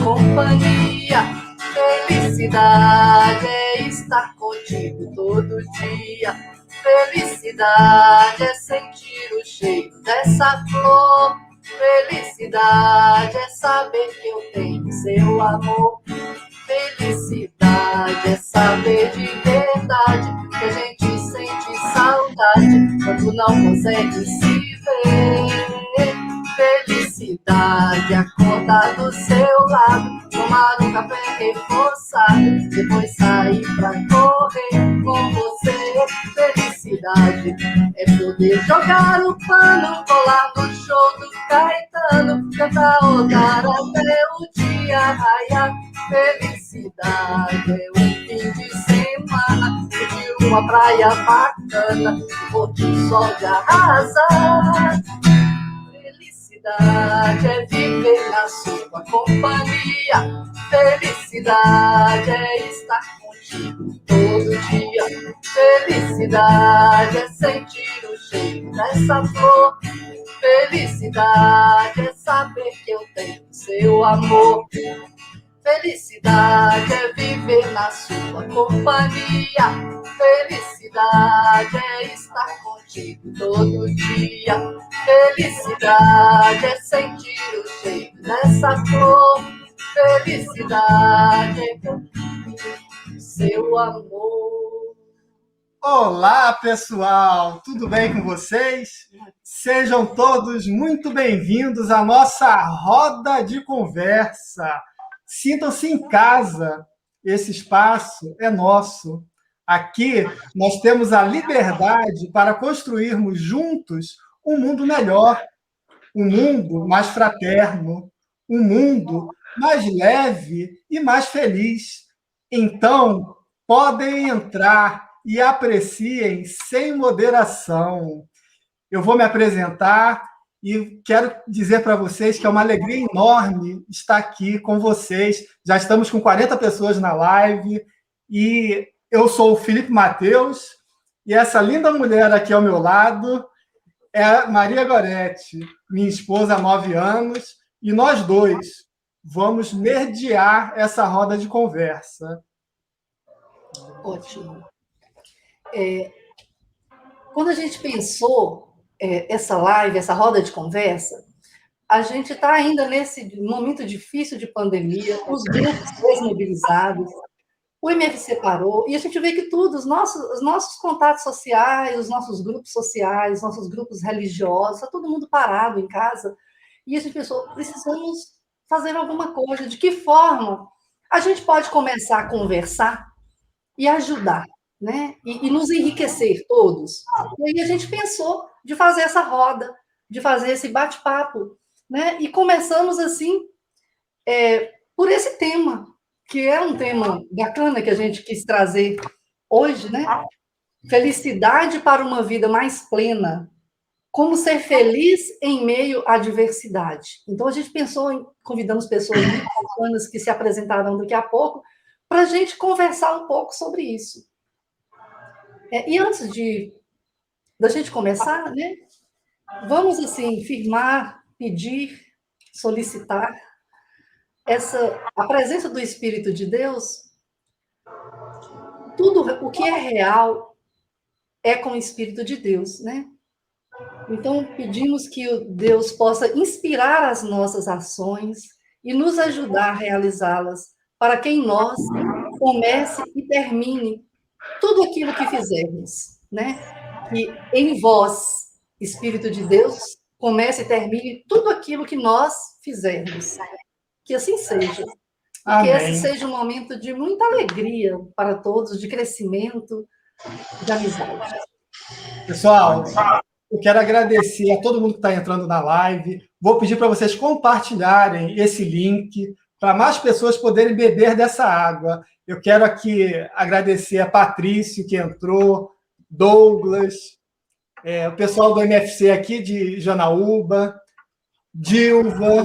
companhia. Felicidade é estar contigo todo dia. Felicidade é sentir o cheiro dessa flor. Felicidade é saber que eu tenho seu amor. Felicidade é saber de verdade que a gente sente saudade quando não consegue se ver. Felicidade é acordar do seu lado, tomar um café reforçado, depois sair pra correr com você. Felicidade é poder jogar o pano, colar no show do Caetano, cantar rodar até o dia raiar. Felicidade é um fim de semana, curtir uma praia bacana, o pôr do sol de arrasar. Felicidade é viver na sua companhia. Felicidade é estar contigo todo dia. Felicidade é sentir o cheiro dessa flor. Felicidade é saber que eu tenho seu amor. Felicidade é viver na sua companhia. Felicidade é estar contigo todo dia. Felicidade é sentir o cheiro dessa flor. Felicidade é contigo, seu amor. Olá, pessoal! Tudo bem com vocês? Sejam todos muito bem-vindos à nossa roda de conversa. Sintam-se em casa, esse espaço é nosso. Aqui nós temos a liberdade para construirmos juntos um mundo melhor, um mundo mais fraterno, um mundo mais leve e mais feliz. Então, podem entrar e apreciem sem moderação. Eu vou me apresentar e quero dizer para vocês que é uma alegria enorme estar aqui com vocês. Já estamos com 40 pessoas na live e eu sou o Felipe Mateus e essa linda mulher aqui ao meu lado é a Maria Goretti, minha esposa há 9 anos, e nós dois vamos nerdear essa roda de conversa. Ótimo. Quando a gente pensou essa live, essa roda de conversa, a gente está ainda nesse momento difícil de pandemia, os grupos desmobilizados, o MFC parou, e a gente vê que tudo, os nossos contatos sociais, os nossos grupos sociais, nossos grupos religiosos, está todo mundo parado em casa, e a gente pensou, precisamos fazer alguma coisa. De que forma a gente pode começar a conversar e ajudar, né? E nos enriquecer todos. E aí a gente pensou de fazer essa roda, de fazer esse bate-papo, né? E começamos assim por esse tema, que é um tema bacana que a gente quis trazer hoje, né? Felicidade para uma vida mais plena. Como ser feliz em meio à diversidade. Então, a gente pensou, convidamos pessoas muito bacanas que se apresentarão daqui a pouco, para a gente conversar um pouco sobre isso. E antes da gente começar, né, vamos, assim, firmar, pedir, solicitar a presença do Espírito de Deus. Tudo o que é real é com o Espírito de Deus, né? Então, pedimos que o Deus possa inspirar as nossas ações e nos ajudar a realizá-las, para que em nós comece e termine tudo aquilo que fizermos, né? Que em vós, Espírito de Deus, comece e termine tudo aquilo que nós fizermos. Que assim seja. E que esse seja um momento de muita alegria para todos, de crescimento, de amizade. Pessoal, eu quero agradecer a todo mundo que está entrando na live. Vou pedir para vocês compartilharem esse link para mais pessoas poderem beber dessa água. Eu quero aqui agradecer a Patrício, que entrou, Douglas, o pessoal do MFC aqui de Janaúba, Dilva,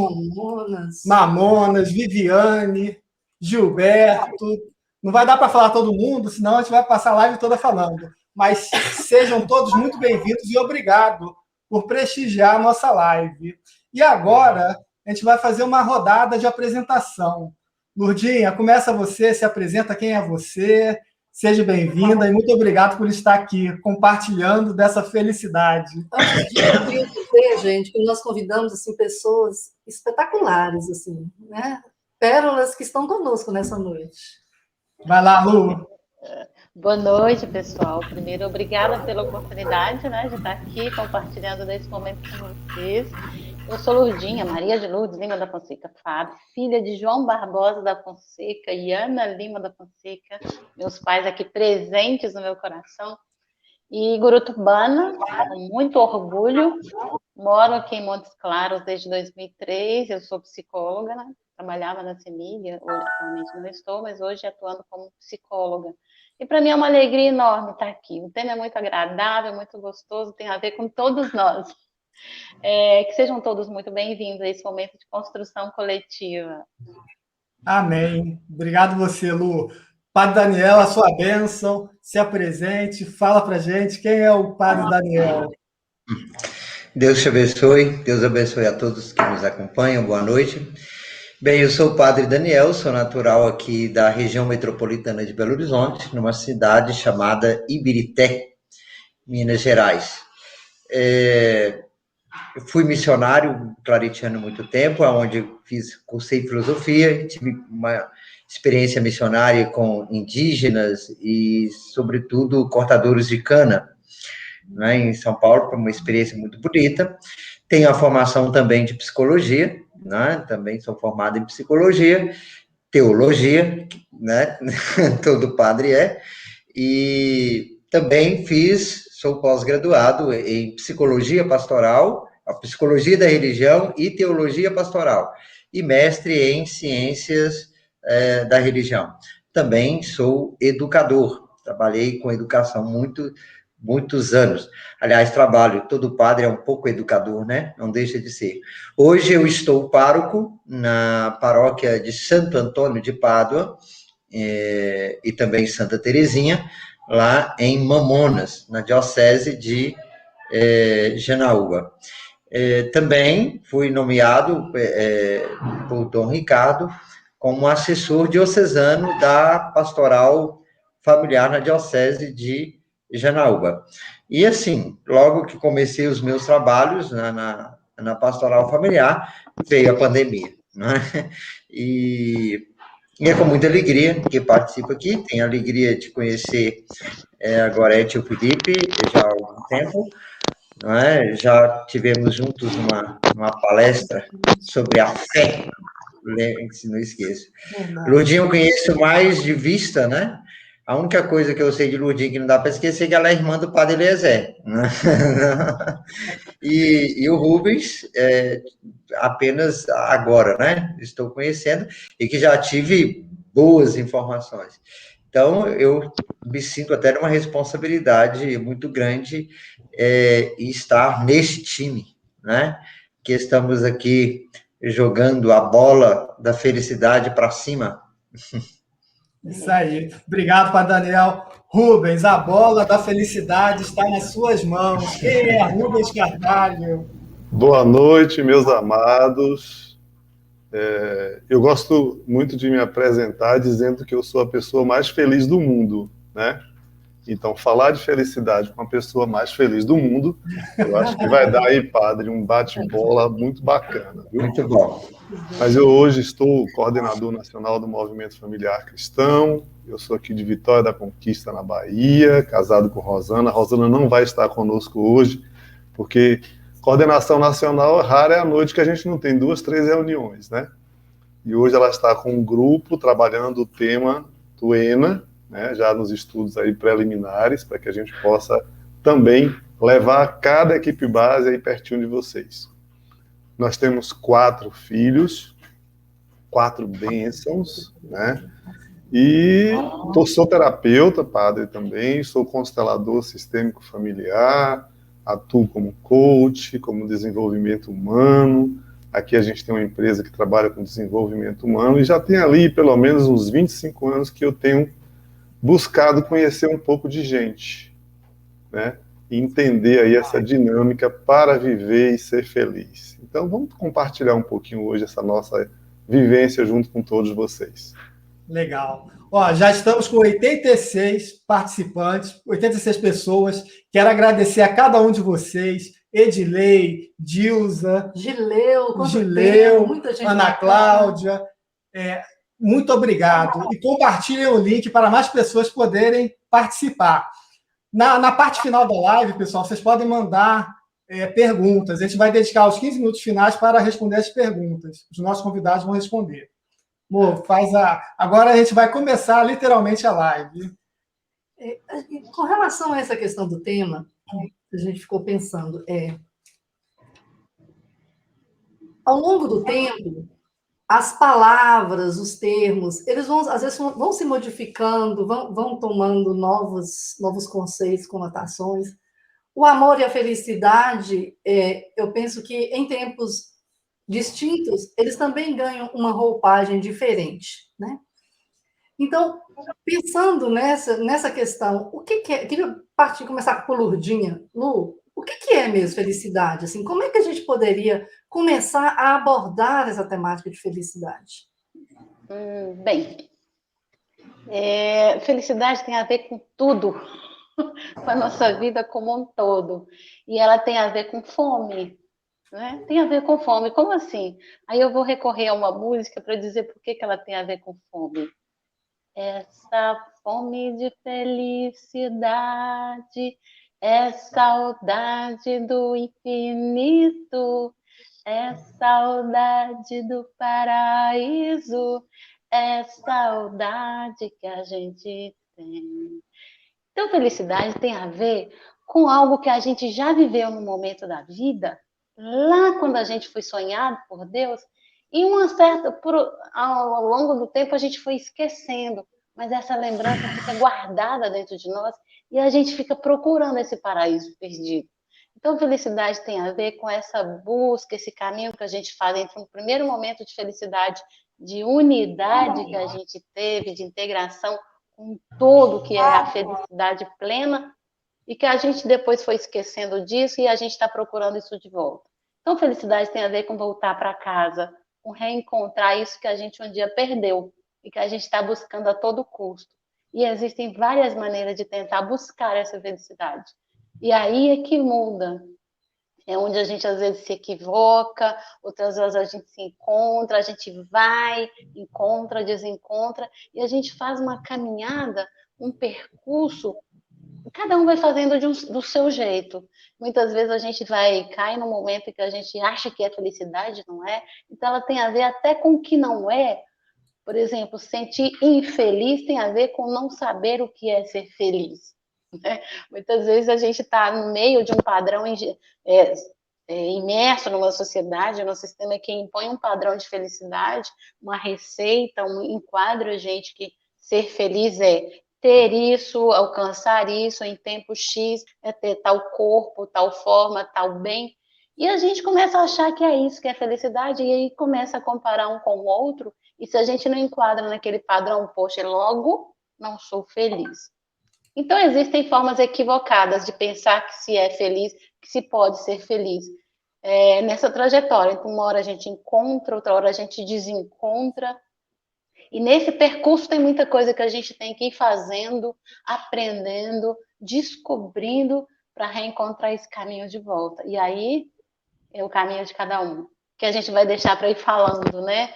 Mamonas, Viviane, Gilberto. Não vai dar para falar todo mundo, senão a gente vai passar a live toda falando. Mas sejam todos muito bem-vindos e obrigado por prestigiar a nossa live. E agora a gente vai fazer uma rodada de apresentação. Lurdinha, começa você, se apresenta quem é você, seja bem-vinda e muito obrigado por estar aqui compartilhando dessa felicidade. Antes disso, eu queria dizer, gente, que nós convidamos assim, pessoas espetaculares, assim, né? Pérolas que estão conosco nessa noite. Vai lá, Lu. Boa noite, pessoal. Primeiro, obrigada pela oportunidade, né, de estar aqui compartilhando desse momento com vocês. Eu sou Lurdinha, Maria de Lourdes Lima da Fonseca Fábio, filha de João Barbosa da Fonseca e Ana Lima da Fonseca, meus pais aqui presentes no meu coração. E gurutubana, com muito orgulho, moro aqui em Montes Claros desde 2003, eu sou psicóloga, né? Trabalhava na CEMIG, atualmente não estou, mas hoje atuando como psicóloga. E para mim é uma alegria enorme estar aqui. O tema é muito agradável, muito gostoso, tem a ver com todos nós. Que sejam todos muito bem-vindos a esse momento de construção coletiva. Amém. Obrigado você, Lu. Padre Daniel, a sua bênção, se apresente, fala para gente quem é o Padre Daniel. Deus te abençoe, Deus abençoe a todos que nos acompanham, boa noite. Bem, eu sou o Padre Daniel, sou natural aqui da região metropolitana de Belo Horizonte, numa cidade chamada Ibirité, Minas Gerais. Eu fui missionário claretiano há muito tempo, onde cursei filosofia, tive uma experiência missionária com indígenas e, sobretudo, cortadores de cana, né, em São Paulo, foi uma experiência muito bonita. Tenho a formação também de psicologia, né, também sou formado em psicologia, teologia, né, todo padre é, e também sou pós-graduado em psicologia pastoral, a psicologia da religião e teologia pastoral, e mestre em ciências da religião. Também sou educador, trabalhei com educação muitos anos. Aliás, todo padre é um pouco educador, né? Não deixa de ser. Hoje eu estou pároco na paróquia de Santo Antônio de Pádua, e também Santa Terezinha, lá em Mamonas, na diocese de Janaúba. Também fui nomeado por Dom Ricardo como assessor diocesano da pastoral familiar na diocese de Janaúba. E assim, logo que comecei os meus trabalhos na pastoral familiar, veio a pandemia, né? E é com muita alegria que participo aqui, tenho a alegria de conhecer agora o tio Felipe, já há algum tempo, não é? Já tivemos juntos uma palestra sobre a fé, se não esqueço. Lurdinha eu conheço mais de vista, né? A única coisa que eu sei de Lurdinha que não dá para esquecer é que ela é irmã do Padre Eliezer. Né? E o Rubens, apenas agora, né? Estou conhecendo e que já tive boas informações. Então, eu me sinto até numa responsabilidade muito grande em estar neste time, né? Que estamos aqui jogando a bola da felicidade para cima. Isso aí. Obrigado, Padre Daniel. Rubens, a bola da felicidade está nas suas mãos. Quem é Rubens Carvalho? Boa noite, meus amados. Eu gosto muito de me apresentar dizendo que eu sou a pessoa mais feliz do mundo, né? Então, falar de felicidade com a pessoa mais feliz do mundo, eu acho que vai dar aí, padre, um bate-bola muito bacana, viu? Muito bom. Mas eu hoje estou coordenador nacional do Movimento Familiar Cristão, eu sou aqui de Vitória da Conquista, na Bahia, casado com Rosana. A Rosana não vai estar conosco hoje, porque coordenação nacional, rara é a noite que a gente não tem 2, 3 reuniões, né? E hoje ela está com um grupo trabalhando o tema do ENA, né, já nos estudos aí preliminares, para que a gente possa também levar cada equipe base aí pertinho de vocês. Nós temos 4 filhos, 4 bênçãos, né? E sou terapeuta, padre também, sou constelador sistêmico familiar, atuo como coach, como desenvolvimento humano. Aqui a gente tem uma empresa que trabalha com desenvolvimento humano e já tem ali pelo menos uns 25 anos que eu tenho buscado conhecer um pouco de gente, né? E entender aí essa dinâmica para viver e ser feliz. Então, vamos compartilhar um pouquinho hoje essa nossa vivência junto com todos vocês. Legal. Ó, já estamos com 86 participantes, 86 pessoas. Quero agradecer a cada um de vocês, Edilei, Dilza, Gileu, muita gente, Ana Cláudia. Muito obrigado. E compartilhem o link para mais pessoas poderem participar. Na parte final da live, pessoal, vocês podem mandar perguntas. A gente vai dedicar os 15 minutos finais para responder as perguntas. Os nossos convidados vão responder. Amor, agora a gente vai começar literalmente a live. Com relação a essa questão do tema, a gente ficou pensando, ao longo do tempo, as palavras, os termos, eles vão, às vezes, vão se modificando, vão tomando novos conceitos, conotações. O amor e a felicidade, eu penso que em tempos distintos, eles também ganham uma roupagem diferente, né? Então, pensando nessa questão, o que é? Queria começar com a Lurdinha. Lu, o que é mesmo felicidade? Assim, como é que a gente poderia começar a abordar essa temática de felicidade? Bem, felicidade tem a ver com tudo, com a nossa vida como um todo. E ela tem a ver com fome, né? Tem a ver com fome. Como assim? Aí eu vou recorrer a uma música para dizer por que ela tem a ver com fome. Essa fome de felicidade é saudade do infinito, é saudade do paraíso, é saudade que a gente tem. Então, felicidade tem a ver com algo que a gente já viveu no momento da vida, lá quando a gente foi sonhado por Deus, e ao longo do tempo a gente foi esquecendo, mas essa lembrança fica guardada dentro de nós e a gente fica procurando esse paraíso perdido. Então, felicidade tem a ver com essa busca, esse caminho que a gente faz entre um primeiro momento de felicidade, de unidade que a gente teve, de integração com todo que é a felicidade plena, e que a gente depois foi esquecendo disso e a gente está procurando isso de volta. Então, felicidade tem a ver com voltar para casa, com reencontrar isso que a gente um dia perdeu e que a gente está buscando a todo custo. E existem várias maneiras de tentar buscar essa felicidade. E aí é que muda. É onde a gente às vezes se equivoca, outras vezes a gente se encontra, a gente vai, encontra, desencontra, e a gente faz uma caminhada, um percurso, cada um vai fazendo do seu jeito. Muitas vezes a gente cai no momento que a gente acha que é felicidade, não é? Então ela tem a ver até com o que não é. Por exemplo, sentir infeliz tem a ver com não saber o que é ser feliz. Né? Muitas vezes a gente está no meio de um padrão imerso numa sociedade, num sistema que impõe um padrão de felicidade, uma receita, um enquadro a gente que ser feliz é ter isso, alcançar isso em tempo X, é ter tal corpo, tal forma, tal bem. E a gente começa a achar que é isso, que é felicidade, e aí começa a comparar um com o outro, e se a gente não enquadra naquele padrão, poxa, logo não sou feliz. Então, existem formas equivocadas de pensar que se é feliz, que se pode ser feliz nessa trajetória. Então, uma hora a gente encontra, outra hora a gente desencontra. E nesse percurso tem muita coisa que a gente tem que ir fazendo, aprendendo, descobrindo para reencontrar esse caminho de volta. E aí é o caminho de cada um, que a gente vai deixar para ir falando, né?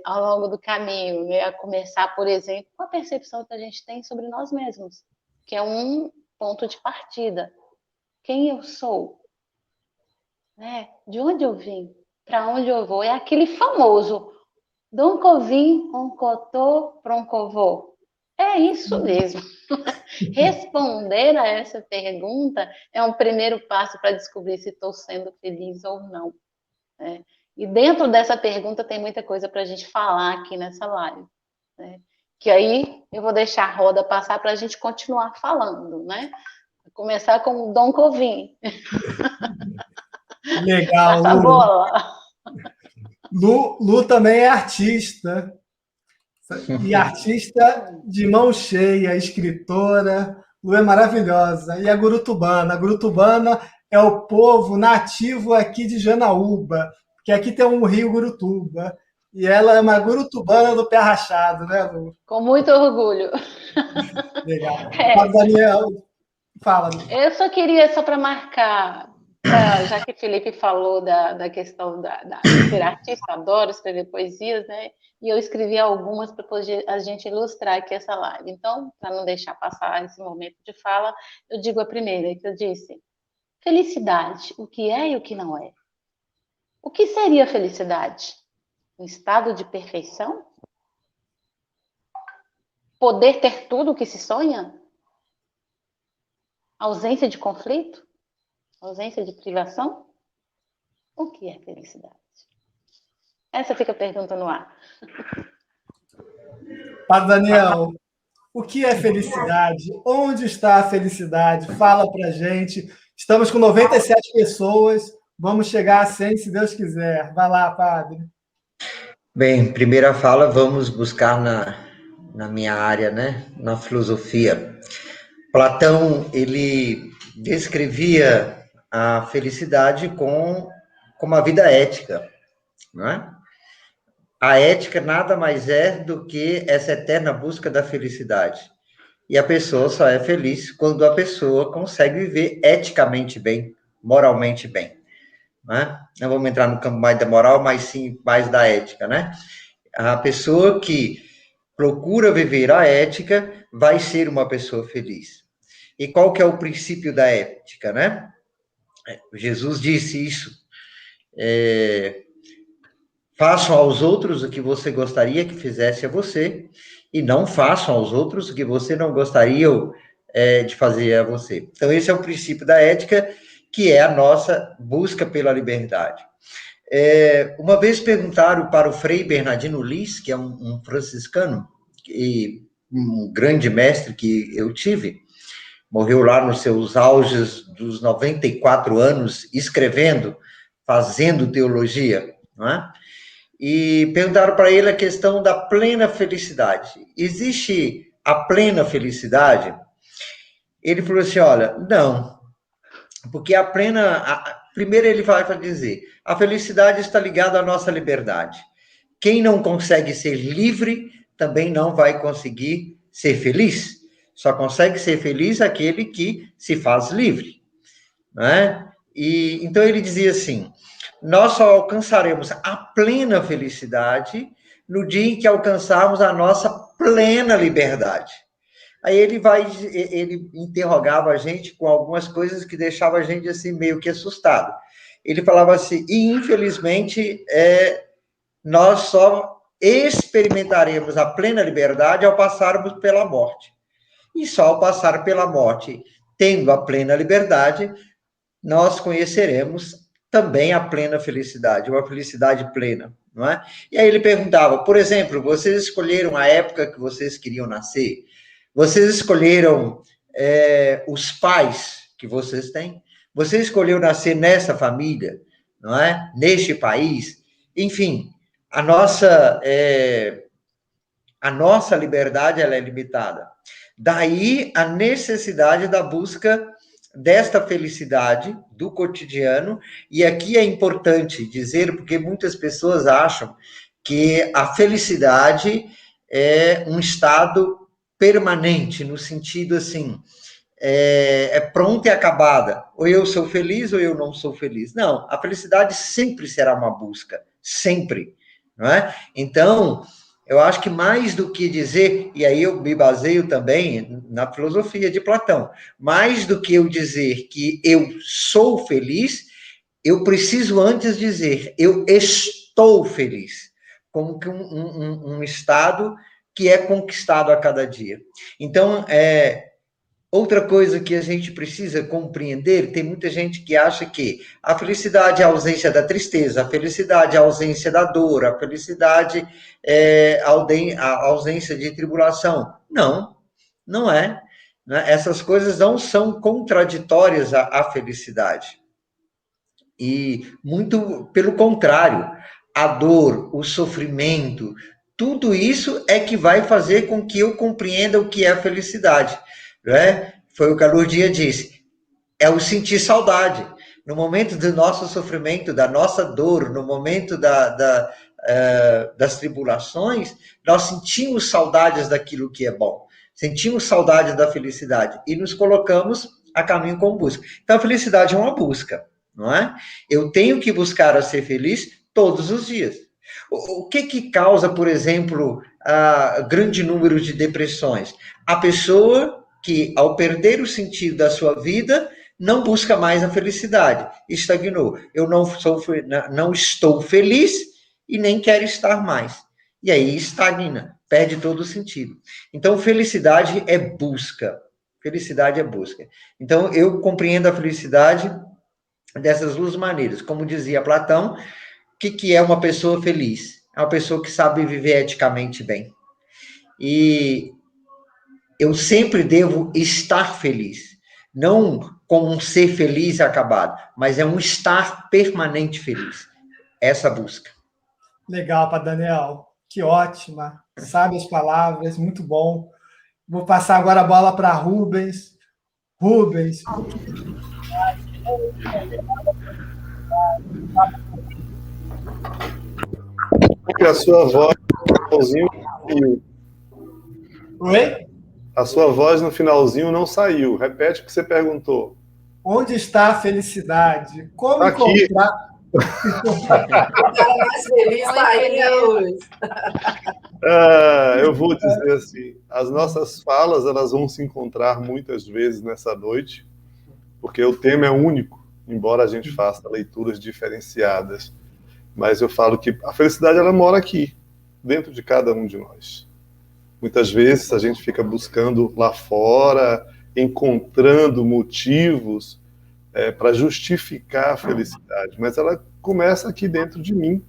Ao longo do caminho, né? A começar, por exemplo, com a percepção que a gente tem sobre nós mesmos, que é um ponto de partida. Quem eu sou? Né? De onde eu vim? Para onde eu vou? É aquele famoso Donko vim, onkotô, pronkovô. É isso mesmo. Responder a essa pergunta é um primeiro passo para descobrir se estou sendo feliz ou não. Né? E dentro dessa pergunta tem muita coisa para a gente falar aqui nessa live. Né? Que aí eu vou deixar a roda passar para a gente continuar falando. Né? Vou começar com o Donko vim. Legal, Passa a bola. Lu também é artista, e artista de mão cheia, escritora. Lu é maravilhosa. E a Gurutubana? A Gurutubana é o povo nativo aqui de Janaúba, que aqui tem um rio Gurutuba, e ela é uma gurutubana do pé rachado, né, Lu? Com muito orgulho. Legal. É, Daniel, fala. eu só queria, só para marcar, já que o Felipe falou da questão de ser artista, adoro escrever poesias, né? E eu escrevi algumas para a gente ilustrar aqui essa live. Então, para não deixar passar esse momento de fala, eu digo a primeira, que eu disse: felicidade, o que é e o que não é? O que seria felicidade? Um estado de perfeição? Poder ter tudo o que se sonha? Ausência de conflito? Ausência de privação? O que é felicidade? Essa fica a pergunta no ar. Padre Daniel, o que é felicidade? Onde está a felicidade? Fala pra gente. Estamos com 97 pessoas, vamos chegar a 100 se Deus quiser. Vai lá, padre. Bem, primeira fala, vamos buscar na minha área, né? Na filosofia. Platão, ele descrevia a felicidade como uma vida ética, não é? A ética nada mais é do que essa eterna busca da felicidade. E a pessoa só é feliz quando a pessoa consegue viver eticamente bem, moralmente bem. Né? Não vamos entrar no campo mais da moral, mas sim mais da ética, né? A pessoa que procura viver a ética vai ser uma pessoa feliz. E qual que é o princípio da ética, né? Jesus disse isso. Façam aos outros o que você gostaria que fizesse a você, e não façam aos outros o que você não gostaria de fazer a você. Então, esse é o princípio da ética, que é a nossa busca pela liberdade. Uma vez perguntaram para o Frei Bernardino Lis, que é um franciscano, e um grande mestre que eu tive, morreu lá nos seus auges dos 94 anos, escrevendo, fazendo teologia, não é? E perguntaram para ele a questão da plena felicidade. Existe a plena felicidade? Ele falou assim, olha, não, porque a plena... Primeiro ele vai dizer, a felicidade está ligada à nossa liberdade. Quem não consegue ser livre, também não vai conseguir ser feliz. Só consegue ser feliz aquele que se faz livre, né? E então ele dizia assim, nós só alcançaremos a plena felicidade no dia em que alcançarmos a nossa plena liberdade. Aí ele interrogava a gente com algumas coisas que deixava a gente assim meio que assustado. Ele falava assim, e infelizmente nós só experimentaremos a plena liberdade ao passarmos pela morte. E só ao passar pela morte, tendo a plena liberdade, nós conheceremos também a plena felicidade, uma felicidade plena, não é? E aí ele perguntava, por exemplo, vocês escolheram a época que vocês queriam nascer? Vocês escolheram os pais que vocês têm? Você escolheu nascer nessa família, não é? Neste país? Enfim, a nossa liberdade ela é limitada. Daí a necessidade da busca desta felicidade do cotidiano, e aqui é importante dizer, porque muitas pessoas acham que a felicidade é um estado permanente, no sentido assim, pronta e acabada, ou eu sou feliz ou eu não sou feliz. Não, a felicidade sempre será uma busca, sempre, não é? Então, eu acho que mais do que dizer, e aí eu me baseio também na filosofia de Platão, mais do que eu dizer que eu sou feliz, eu preciso antes dizer, eu estou feliz, como que um estado que é conquistado a cada dia. Então, outra coisa que a gente precisa compreender, tem muita gente que acha que a felicidade é a ausência da tristeza, a felicidade é a ausência da dor, a felicidade é a ausência de tribulação. Não, não é. Essas coisas não são contraditórias à felicidade. E muito pelo contrário, a dor, o sofrimento, tudo isso é que vai fazer com que eu compreenda o que é a felicidade. Não é? Foi o que a Lourdinha disse, é o sentir saudade. No momento do nosso sofrimento, da nossa dor, no momento das tribulações, nós sentimos saudades daquilo que é bom, sentimos saudade da felicidade e nos colocamos a caminho com busca. Então, a felicidade é uma busca, não é? Eu tenho que buscar a ser feliz todos os dias. O que causa, por exemplo, grande número de depressões? A pessoa que, ao perder o sentido da sua vida, não busca mais a felicidade, estagnou. Eu não estou feliz e nem quero estar mais. E aí estagna, perde todo o sentido. Então, felicidade é busca. Felicidade é busca. Então, eu compreendo a felicidade dessas duas maneiras. Como dizia Platão, o que é uma pessoa feliz? É uma pessoa que sabe viver eticamente bem. E eu sempre devo estar feliz. Não como um ser feliz e acabado, mas é um estar permanente feliz. Essa busca. Legal, Padre Daniel. Que ótima. Sabe as palavras, muito bom. Vou passar agora a bola para Rubens. Rubens. Porque a sua voz no finalzinho saiu. Oi? A sua voz no finalzinho não saiu. Repete o que você perguntou. Onde está a felicidade? Como Aqui. encontrar... Era mais feliz ainda, Luiz. Eu vou dizer assim, as nossas falas elas vão se encontrar muitas vezes nessa noite, porque o tema é único, embora a gente faça leituras diferenciadas. Mas eu falo que a felicidade ela mora aqui, dentro de cada um de nós. Muitas vezes a gente fica buscando lá fora, encontrando motivos para justificar a felicidade, mas ela começa aqui dentro de mim.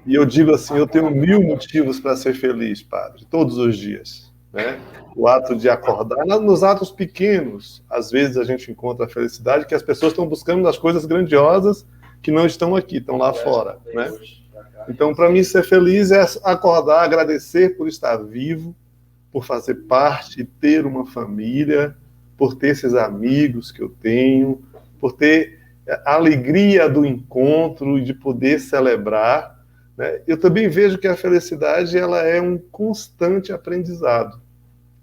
E eu digo assim, eu tenho 1000 motivos para ser feliz, Padre, todos os dias. Né? O ato de acordar, nos atos pequenos, às vezes a gente encontra a felicidade que as pessoas estão buscando nas coisas grandiosas que não estão aqui, estão lá fora. Né? Então, para mim, ser feliz é acordar, agradecer por estar vivo, por fazer parte, ter uma família, por ter esses amigos que eu tenho, por ter a alegria do encontro e de poder celebrar. Né? Eu também vejo que a felicidade ela é um constante aprendizado.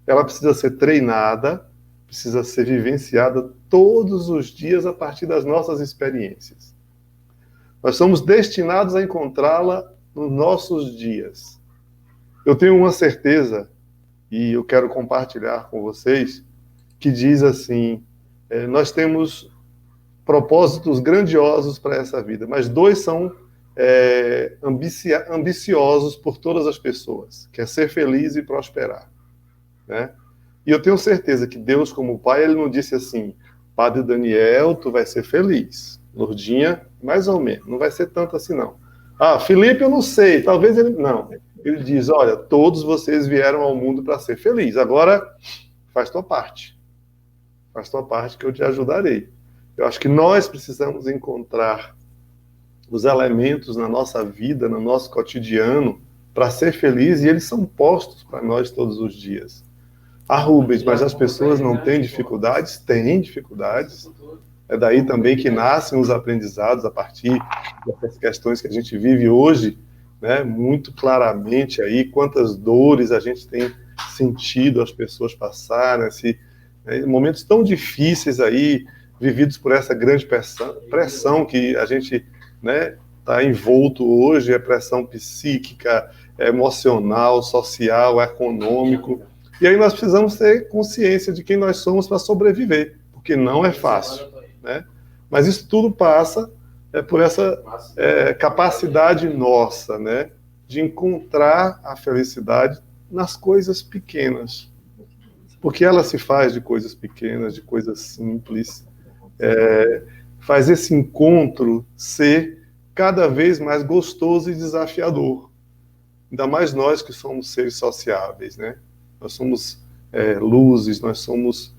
Ela precisa ser treinada, precisa ser vivenciada todos os dias a partir das nossas experiências. Nós somos destinados a encontrá-la nos nossos dias. Eu tenho uma certeza, e eu quero compartilhar com vocês, que diz assim, nós temos propósitos grandiosos para essa vida, mas 2 são ambiciosos por todas as pessoas, que é ser feliz e prosperar. Né? E eu tenho certeza que Deus, como Pai, Ele não disse assim, Padre Daniel, tu vai ser feliz. Lourdinha, mais ou menos, não vai ser tanto assim não. Felipe, eu não sei, talvez ele... Não, ele diz, olha, todos vocês vieram ao mundo para ser felizes, agora faz tua parte. Faz tua parte que eu te ajudarei. Eu acho que nós precisamos encontrar os elementos na nossa vida, no nosso cotidiano, para ser feliz, e eles são postos para nós todos os dias. Rubens, mas as pessoas não têm dificuldades? Têm dificuldades. É daí também que nascem os aprendizados a partir dessas questões que a gente vive hoje, né, muito claramente aí, quantas dores a gente tem sentido as pessoas passarem, momentos tão difíceis aí, vividos por essa grande pressão que a gente está envolto hoje, é pressão psíquica, emocional, social, econômico. E aí nós precisamos ter consciência de quem nós somos para sobreviver, porque não é fácil. Né? Mas isso tudo passa por essa capacidade nossa, né, de encontrar a felicidade nas coisas pequenas. Porque ela se faz de coisas pequenas, de coisas simples. Faz esse encontro ser cada vez mais gostoso e desafiador. Ainda mais nós que somos seres sociáveis, né? Nós somos luzes, nós somos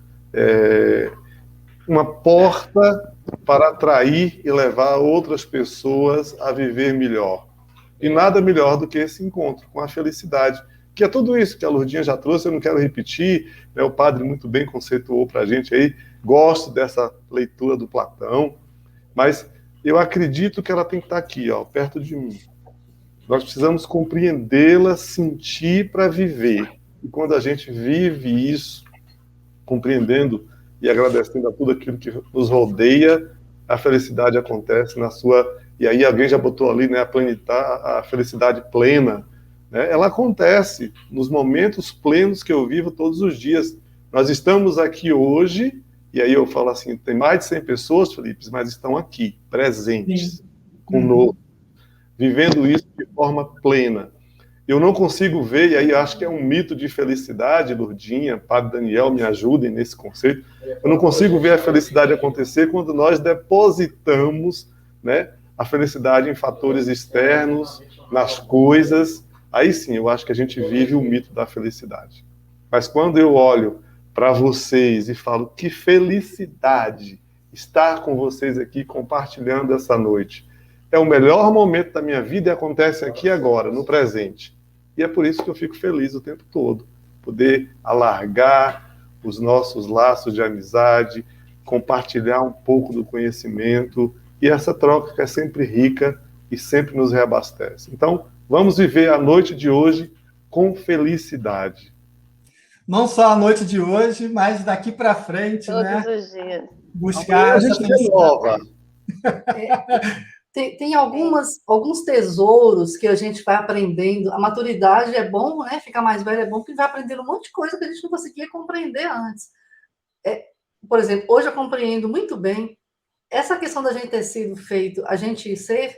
uma porta para atrair e levar outras pessoas a viver melhor. E nada melhor do que esse encontro com a felicidade, que é tudo isso que a Lourdinha já trouxe, eu não quero repetir, né? O padre muito bem conceituou para a gente aí, gosto dessa leitura do Platão, Mas eu acredito que ela tem que estar aqui, ó, perto de mim. Nós precisamos compreendê-la, sentir para viver. E quando a gente vive isso, compreendendo e agradecendo a tudo aquilo que nos rodeia, a felicidade acontece na sua... E aí alguém já botou ali, né, a felicidade plena, né? Ela acontece nos momentos plenos que eu vivo todos os dias. Nós estamos aqui hoje, e aí eu falo assim, tem mais de 100 pessoas, Felipe, mas estão aqui, presentes, conosco, vivendo isso de forma plena. Eu não consigo ver, e aí acho que é um mito de felicidade, Lourdinha, Padre Daniel, me ajudem nesse conceito. Eu não consigo ver a felicidade acontecer quando nós depositamos, né, a felicidade em fatores externos, nas coisas. Aí sim, eu acho que a gente vive o mito da felicidade. Mas quando eu olho para vocês e falo que felicidade estar com vocês aqui compartilhando essa noite. É o melhor momento da minha vida e acontece aqui agora, no presente. E é por isso que eu fico feliz o tempo todo. Poder alargar os nossos laços de amizade, compartilhar um pouco do conhecimento, e essa troca que é sempre rica e sempre nos reabastece. Então, vamos viver a noite de hoje com felicidade. Não só a noite de hoje, mas daqui para frente, Todos né? os dias. Buscar A essa gente felicidade. renova. Tem alguns tesouros que a gente vai aprendendo. A maturidade é bom, né? Ficar mais velho é bom, porque vai aprendendo um monte de coisa que a gente não conseguia compreender antes. Por exemplo, hoje eu compreendo muito bem essa questão da gente ter sido feito, a gente ser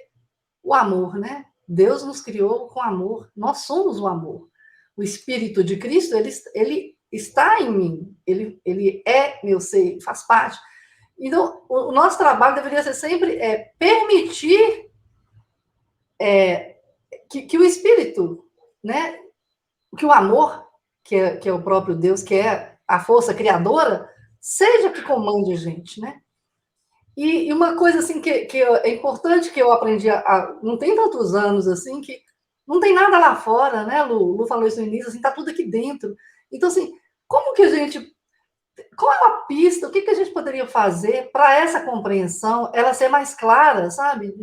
o amor, né? Deus nos criou com amor, nós somos o amor. O Espírito de Cristo, ele está em mim, ele é meu ser, faz parte. Então, o nosso trabalho deveria ser sempre permitir que o Espírito, né, que o amor, que é o próprio Deus, que é a força criadora, seja que comande a gente, né? E uma coisa assim que é importante que eu aprendi não tem tantos anos assim, que não tem nada lá fora, né? Lu falou isso no início, assim, tá tudo aqui dentro. Então, assim, como que a gente... Qual é a pista? O que a gente poderia fazer para essa compreensão ela ser mais clara, sabe?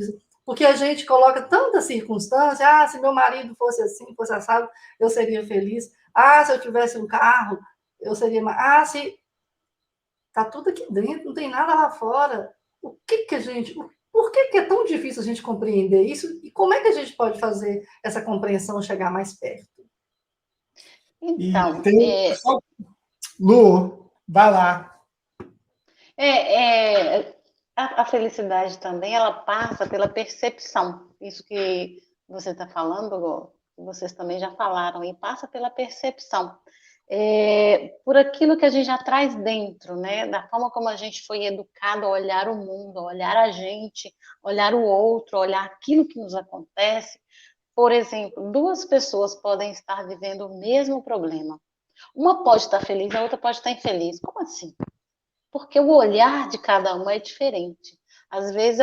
Porque a gente coloca tanta circunstância, se meu marido fosse assim, fosse assado, eu seria feliz. Se eu tivesse um carro, eu seria mais... se... Tá tudo aqui dentro, não tem nada lá fora. Por que é tão difícil a gente compreender isso? E como é que a gente pode fazer essa compreensão chegar mais perto? Então, Lu, vai lá. A felicidade também, ela passa pela percepção. Isso que você está falando, vocês também já falaram, e passa pela percepção. Por aquilo que a gente já traz dentro, né? Da forma como a gente foi educado a olhar o mundo, a olhar a gente, olhar o outro, olhar aquilo que nos acontece. Por exemplo, duas pessoas podem estar vivendo o mesmo problema. Uma pode estar feliz, a outra pode estar infeliz. Como assim? Porque o olhar de cada um é diferente. Às vezes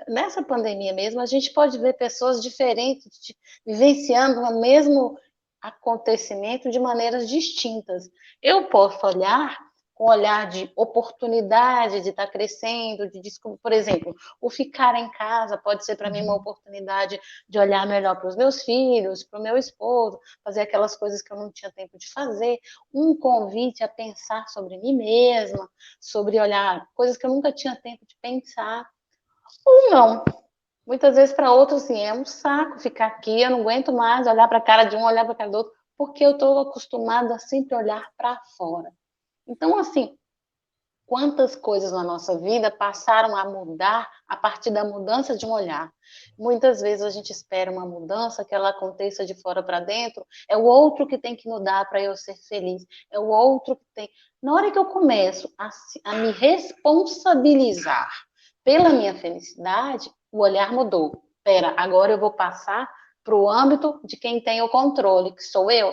nessa pandemia mesmo, a gente pode ver pessoas diferentes vivenciando o mesmo acontecimento de maneiras distintas. Eu posso olhar com olhar de oportunidade de estar crescendo, por exemplo, o ficar em casa pode ser para mim uma oportunidade de olhar melhor para os meus filhos, para o meu esposo, fazer aquelas coisas que eu não tinha tempo de fazer, um convite a pensar sobre mim mesma, sobre olhar coisas que eu nunca tinha tempo de pensar, ou não. Muitas vezes para outros, assim, é um saco ficar aqui, eu não aguento mais olhar para a cara de um, olhar para a cara do outro, porque eu estou acostumada a sempre olhar para fora. Então, assim, quantas coisas na nossa vida passaram a mudar a partir da mudança de um olhar. Muitas vezes a gente espera uma mudança, que ela aconteça de fora para dentro, é o outro que tem que mudar para eu ser feliz, é o outro que tem... Na hora que eu começo a me responsabilizar pela minha felicidade, o olhar mudou. Espera, agora eu vou passar para o âmbito de quem tem o controle, que sou eu.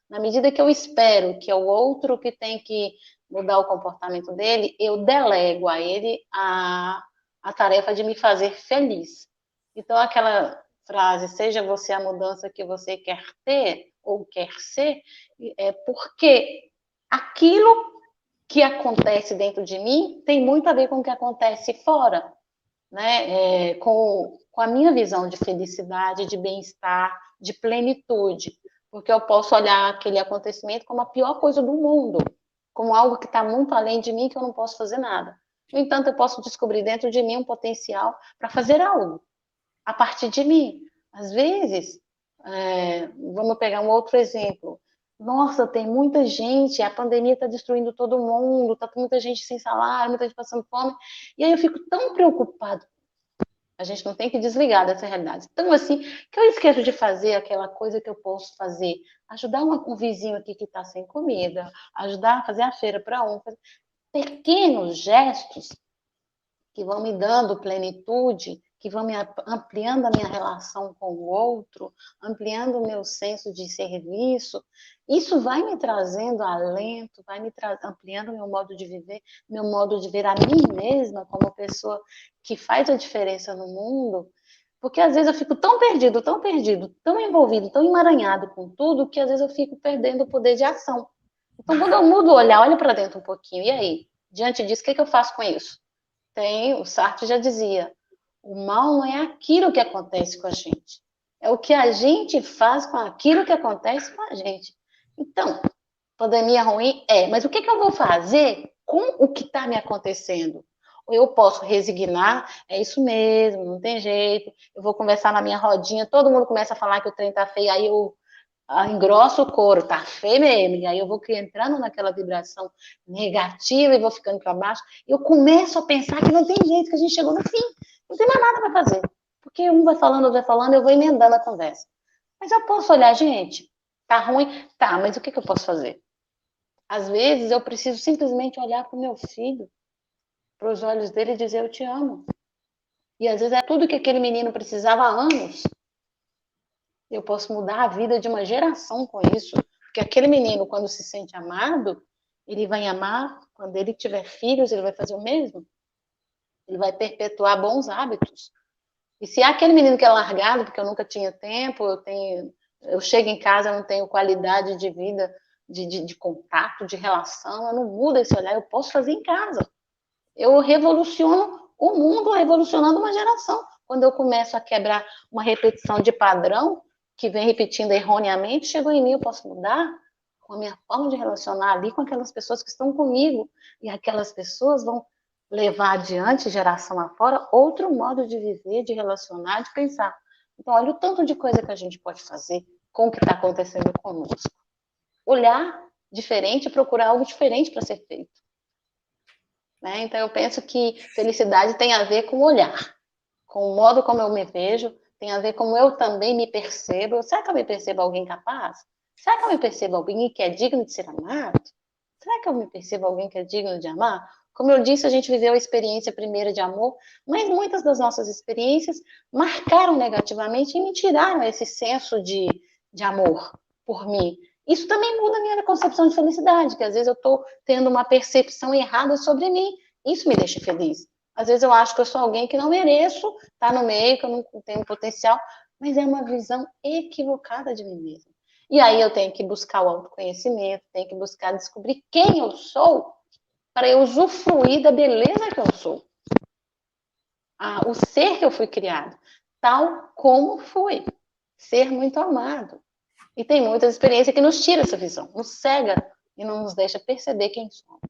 Na medida que eu espero que é o outro que tem que mudar o comportamento dele, eu delego a ele a tarefa de me fazer feliz. Então, aquela frase, seja você a mudança que você quer ter ou quer ser, é porque aquilo que acontece dentro de mim tem muito a ver com o que acontece fora. né, com a minha visão de felicidade, de bem-estar, de plenitude, porque eu posso olhar aquele acontecimento como a pior coisa do mundo, como algo que está muito além de mim, que eu não posso fazer nada. No entanto, eu posso descobrir dentro de mim um potencial para fazer algo a partir de mim. Às vezes, vamos pegar um outro exemplo. Nossa, tem muita gente, a pandemia está destruindo todo mundo, está muita gente sem salário, muita gente passando fome, e aí eu fico tão preocupada. A gente não tem que desligar dessa realidade. Então, assim, que eu esqueço de fazer aquela coisa que eu posso fazer. Ajudar um vizinho aqui que está sem comida, ajudar a fazer a feira para um. Pequenos gestos que vão me dando plenitude, que vão me ampliando a minha relação com o outro, ampliando o meu senso de serviço, isso vai me trazendo alento, vai me ampliando o meu modo de viver, meu modo de ver a mim mesma como pessoa que faz a diferença no mundo, porque às vezes eu fico tão perdido, tão envolvido, tão emaranhado com tudo, que às vezes eu fico perdendo o poder de ação. Então, quando eu mudo o olhar, olho para dentro um pouquinho, e aí? Diante disso, o que eu faço com isso? O Sartre já dizia, o mal não é aquilo que acontece com a gente, é o que a gente faz com aquilo que acontece com a gente. Então, pandemia ruim mas o que eu vou fazer com o que está me acontecendo? Ou eu posso resignar, é isso mesmo, não tem jeito, eu vou conversar na minha rodinha, todo mundo começa a falar que o trem tá feio, aí eu engrosso o couro, tá feio mesmo, e aí eu vou entrando naquela vibração negativa e vou ficando para baixo, e eu começo a pensar que não tem jeito, que a gente chegou no fim, não tem mais nada para fazer, porque um vai falando, outro vai falando, eu vou emendando a conversa. Mas eu posso olhar, gente, tá ruim? Tá, mas o que eu posso fazer? Às vezes eu preciso simplesmente olhar para o meu filho, para os olhos dele e dizer eu te amo. E às vezes é tudo que aquele menino precisava há anos. Eu posso mudar a vida de uma geração com isso. Porque aquele menino, quando se sente amado, ele vai amar, quando ele tiver filhos, ele vai fazer o mesmo. Ele vai perpetuar bons hábitos. E se é aquele menino que é largado, porque eu nunca tinha tempo, eu chego em casa, eu não tenho qualidade de vida, de contato, de relação, eu não mudo esse olhar, eu posso fazer em casa. Eu revoluciono o mundo, revolucionando uma geração. Quando eu começo a quebrar uma repetição de padrão, que vem repetindo erroneamente, chegou em mim, eu posso mudar com a minha forma de relacionar ali com aquelas pessoas que estão comigo. E aquelas pessoas vão levar adiante, geração afora, outro modo de viver, de relacionar, de pensar. Então, olha o tanto de coisa que a gente pode fazer com o que está acontecendo conosco. Olhar diferente, procurar algo diferente para ser feito. Né? Então, eu penso que felicidade tem a ver com o olhar, com o modo como eu me vejo, tem a ver com como eu também me percebo. Será que eu me percebo alguém capaz? Será que eu me percebo alguém que é digno de ser amado? Será que eu me percebo alguém que é digno de amar? Como eu disse, a gente viveu a experiência primeira de amor, mas muitas das nossas experiências marcaram negativamente e me tiraram esse senso de amor por mim. Isso também muda a minha concepção de felicidade, que às vezes eu estou tendo uma percepção errada sobre mim. Isso me deixa feliz. Às vezes eu acho que eu sou alguém que não mereço estar no meio, que eu não tenho potencial, mas é uma visão equivocada de mim mesma. E aí eu tenho que buscar o autoconhecimento, tenho que buscar descobrir quem eu sou para eu usufruir da beleza que eu sou. O ser que eu fui criado, tal como fui. Ser muito amado. E tem muitas experiências que nos tira essa visão, nos cega e não nos deixa perceber quem somos.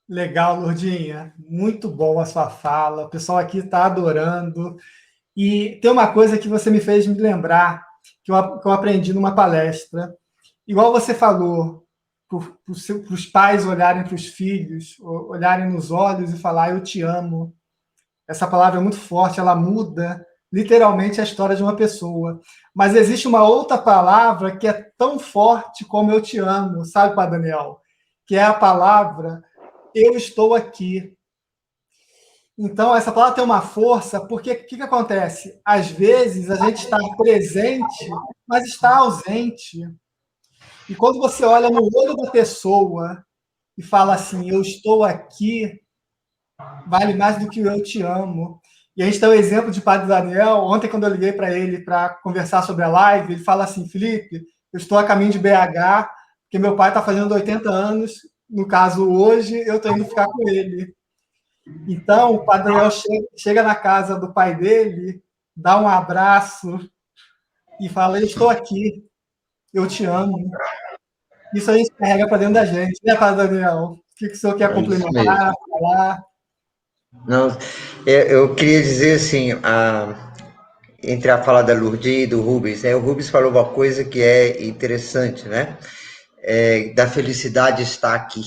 Legal, Lourdinha. Muito bom a sua fala. O pessoal aqui está adorando. E tem uma coisa que você me fez me lembrar, que eu aprendi numa palestra. Igual você falou, para os pais olharem para os filhos, olharem nos olhos e falar, eu te amo. Essa palavra é muito forte, ela muda literalmente a história de uma pessoa. Mas existe uma outra palavra que é tão forte como eu te amo, sabe, Padre Daniel? Que é a palavra eu estou aqui. Então, essa palavra tem uma força, porque o que acontece? Às vezes, a gente está presente, mas está ausente. E quando você olha no olho da pessoa e fala assim, eu estou aqui, vale mais do que eu te amo. E a gente tem o exemplo de Padre Daniel. Ontem, quando eu liguei para ele para conversar sobre a live, ele fala assim, Felipe, eu estou a caminho de BH, porque meu pai está fazendo 80 anos, no caso, hoje, eu estou indo ficar com ele. Então, o Padre Daniel chega na casa do pai dele, dá um abraço e fala: eu estou aqui, eu te amo. Isso a gente carrega para dentro da gente, né, Padre Daniel? O que o senhor quer É isso complementar, mesmo. falar? Não, eu queria dizer assim, entre a fala da Lourdes e do Rubens, o Rubens falou uma coisa que é interessante, né? Da felicidade estar aqui.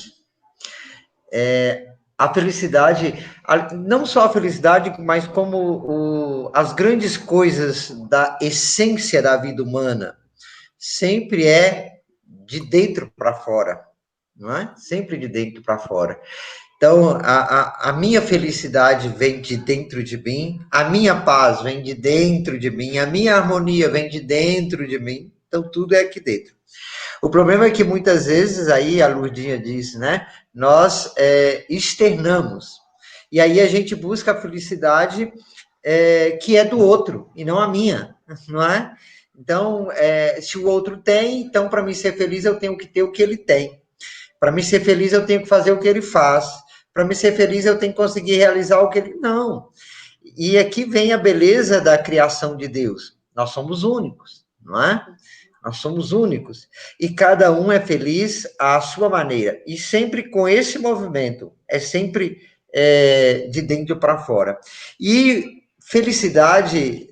A felicidade, não só a felicidade, mas como as grandes coisas da essência da vida humana, sempre é de dentro para fora, não é? Sempre de dentro para fora. Então, a minha felicidade vem de dentro de mim, a minha paz vem de dentro de mim, a minha harmonia vem de dentro de mim, então tudo é aqui dentro. O problema é que muitas vezes, aí a Lurdinha disse, né, nós externamos, e aí a gente busca a felicidade que é do outro, e não a minha, não é? Então, se o outro tem, então para mim ser feliz eu tenho que ter o que ele tem. Para me ser feliz, eu tenho que fazer o que ele faz. Para me ser feliz, eu tenho que conseguir realizar o que ele... Não. E aqui vem a beleza da criação de Deus. Nós somos únicos, não é? Nós somos únicos. E cada um é feliz à sua maneira. E sempre com esse movimento. É sempre de dentro para fora. E felicidade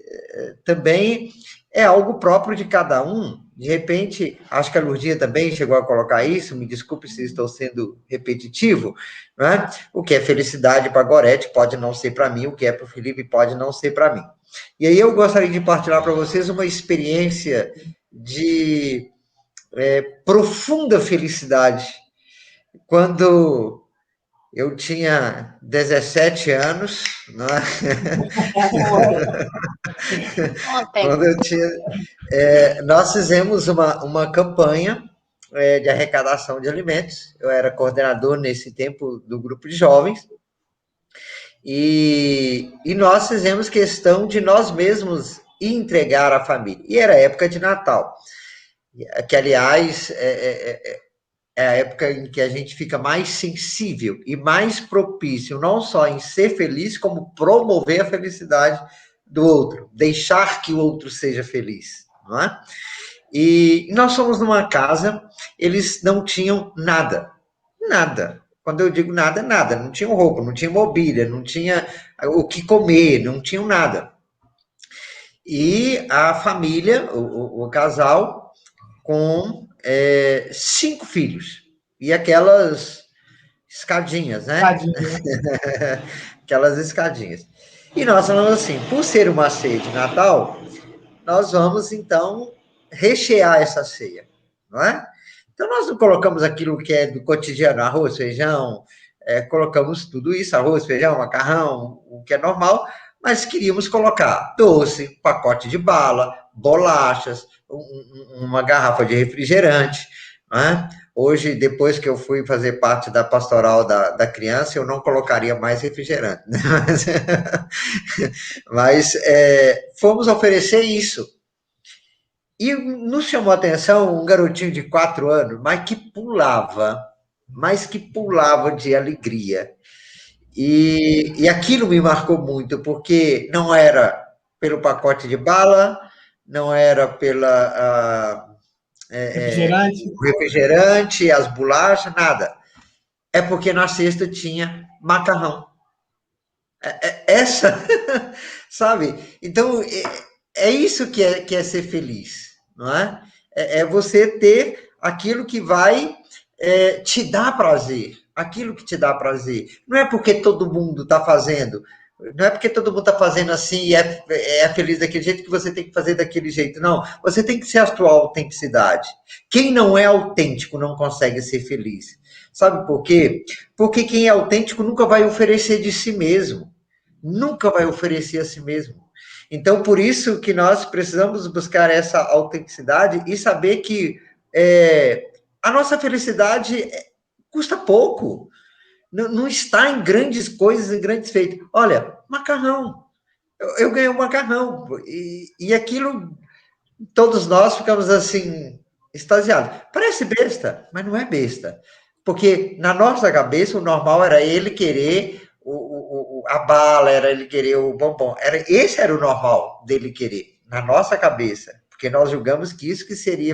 também é algo próprio de cada um. De repente, acho que a Lurdinha também chegou a colocar isso, me desculpe se estou sendo repetitivo, né? O que é felicidade para a Gorete pode não ser para mim, o que é para o Felipe pode não ser para mim. E aí eu gostaria de partilhar para vocês uma experiência de profunda felicidade. Quando eu tinha 17 anos, né? Quando eu tinha, nós fizemos uma campanha de arrecadação de alimentos. Eu era coordenador nesse tempo do grupo de jovens. E nós fizemos questão de nós mesmos entregar à família. E era época de Natal, que, aliás, é a época em que a gente fica mais sensível e mais propício, não só em ser feliz, como promover a felicidade do outro, deixar que o outro seja feliz, não é? E nós fomos numa casa, eles não tinham nada, nada. Quando eu digo nada, nada. Não tinham roupa, não tinha mobília, não tinha o que comer, não tinham nada. E a família, o casal, com 5 filhos. E aquelas escadinhas, né? Aquelas escadinhas. E nós falamos assim, por ser uma ceia de Natal, nós vamos, então, rechear essa ceia, não é? Então, nós não colocamos aquilo que é do cotidiano, arroz, feijão, colocamos tudo isso, arroz, feijão, macarrão, o que é normal, mas queríamos colocar doce, pacote de bala, bolachas, uma garrafa de refrigerante, não é? Hoje, depois que eu fui fazer parte da pastoral da criança, eu não colocaria mais refrigerante, né? Mas fomos oferecer isso. E nos chamou a atenção um garotinho de 4 anos, mas que pulava de alegria. E aquilo me marcou muito, porque não era pelo pacote de bala, não era pela o refrigerante, as bolachas, nada. É porque na cesta tinha macarrão. Essa, sabe? Então, é isso que é ser feliz, não é? É você ter aquilo que vai te dar prazer, aquilo que te dá prazer. Não é porque todo mundo está fazendo, não é porque todo mundo está fazendo assim e é feliz daquele jeito que você tem que fazer daquele jeito, não. Você tem que ser a sua autenticidade. Quem não é autêntico não consegue ser feliz. Sabe por quê? Porque quem é autêntico nunca vai oferecer de si mesmo. Nunca vai oferecer a si mesmo. Então, por isso que nós precisamos buscar essa autenticidade e saber que a nossa felicidade custa pouco. Não está em grandes coisas, em grandes feitos. Olha, macarrão. Eu ganhei um macarrão. E aquilo, todos nós ficamos assim, extasiados. Parece besta, mas não é besta. Porque na nossa cabeça, o normal era ele querer a bala, era ele querer o bombom. Esse era o normal dele querer, na nossa cabeça, porque nós julgamos que isso que seria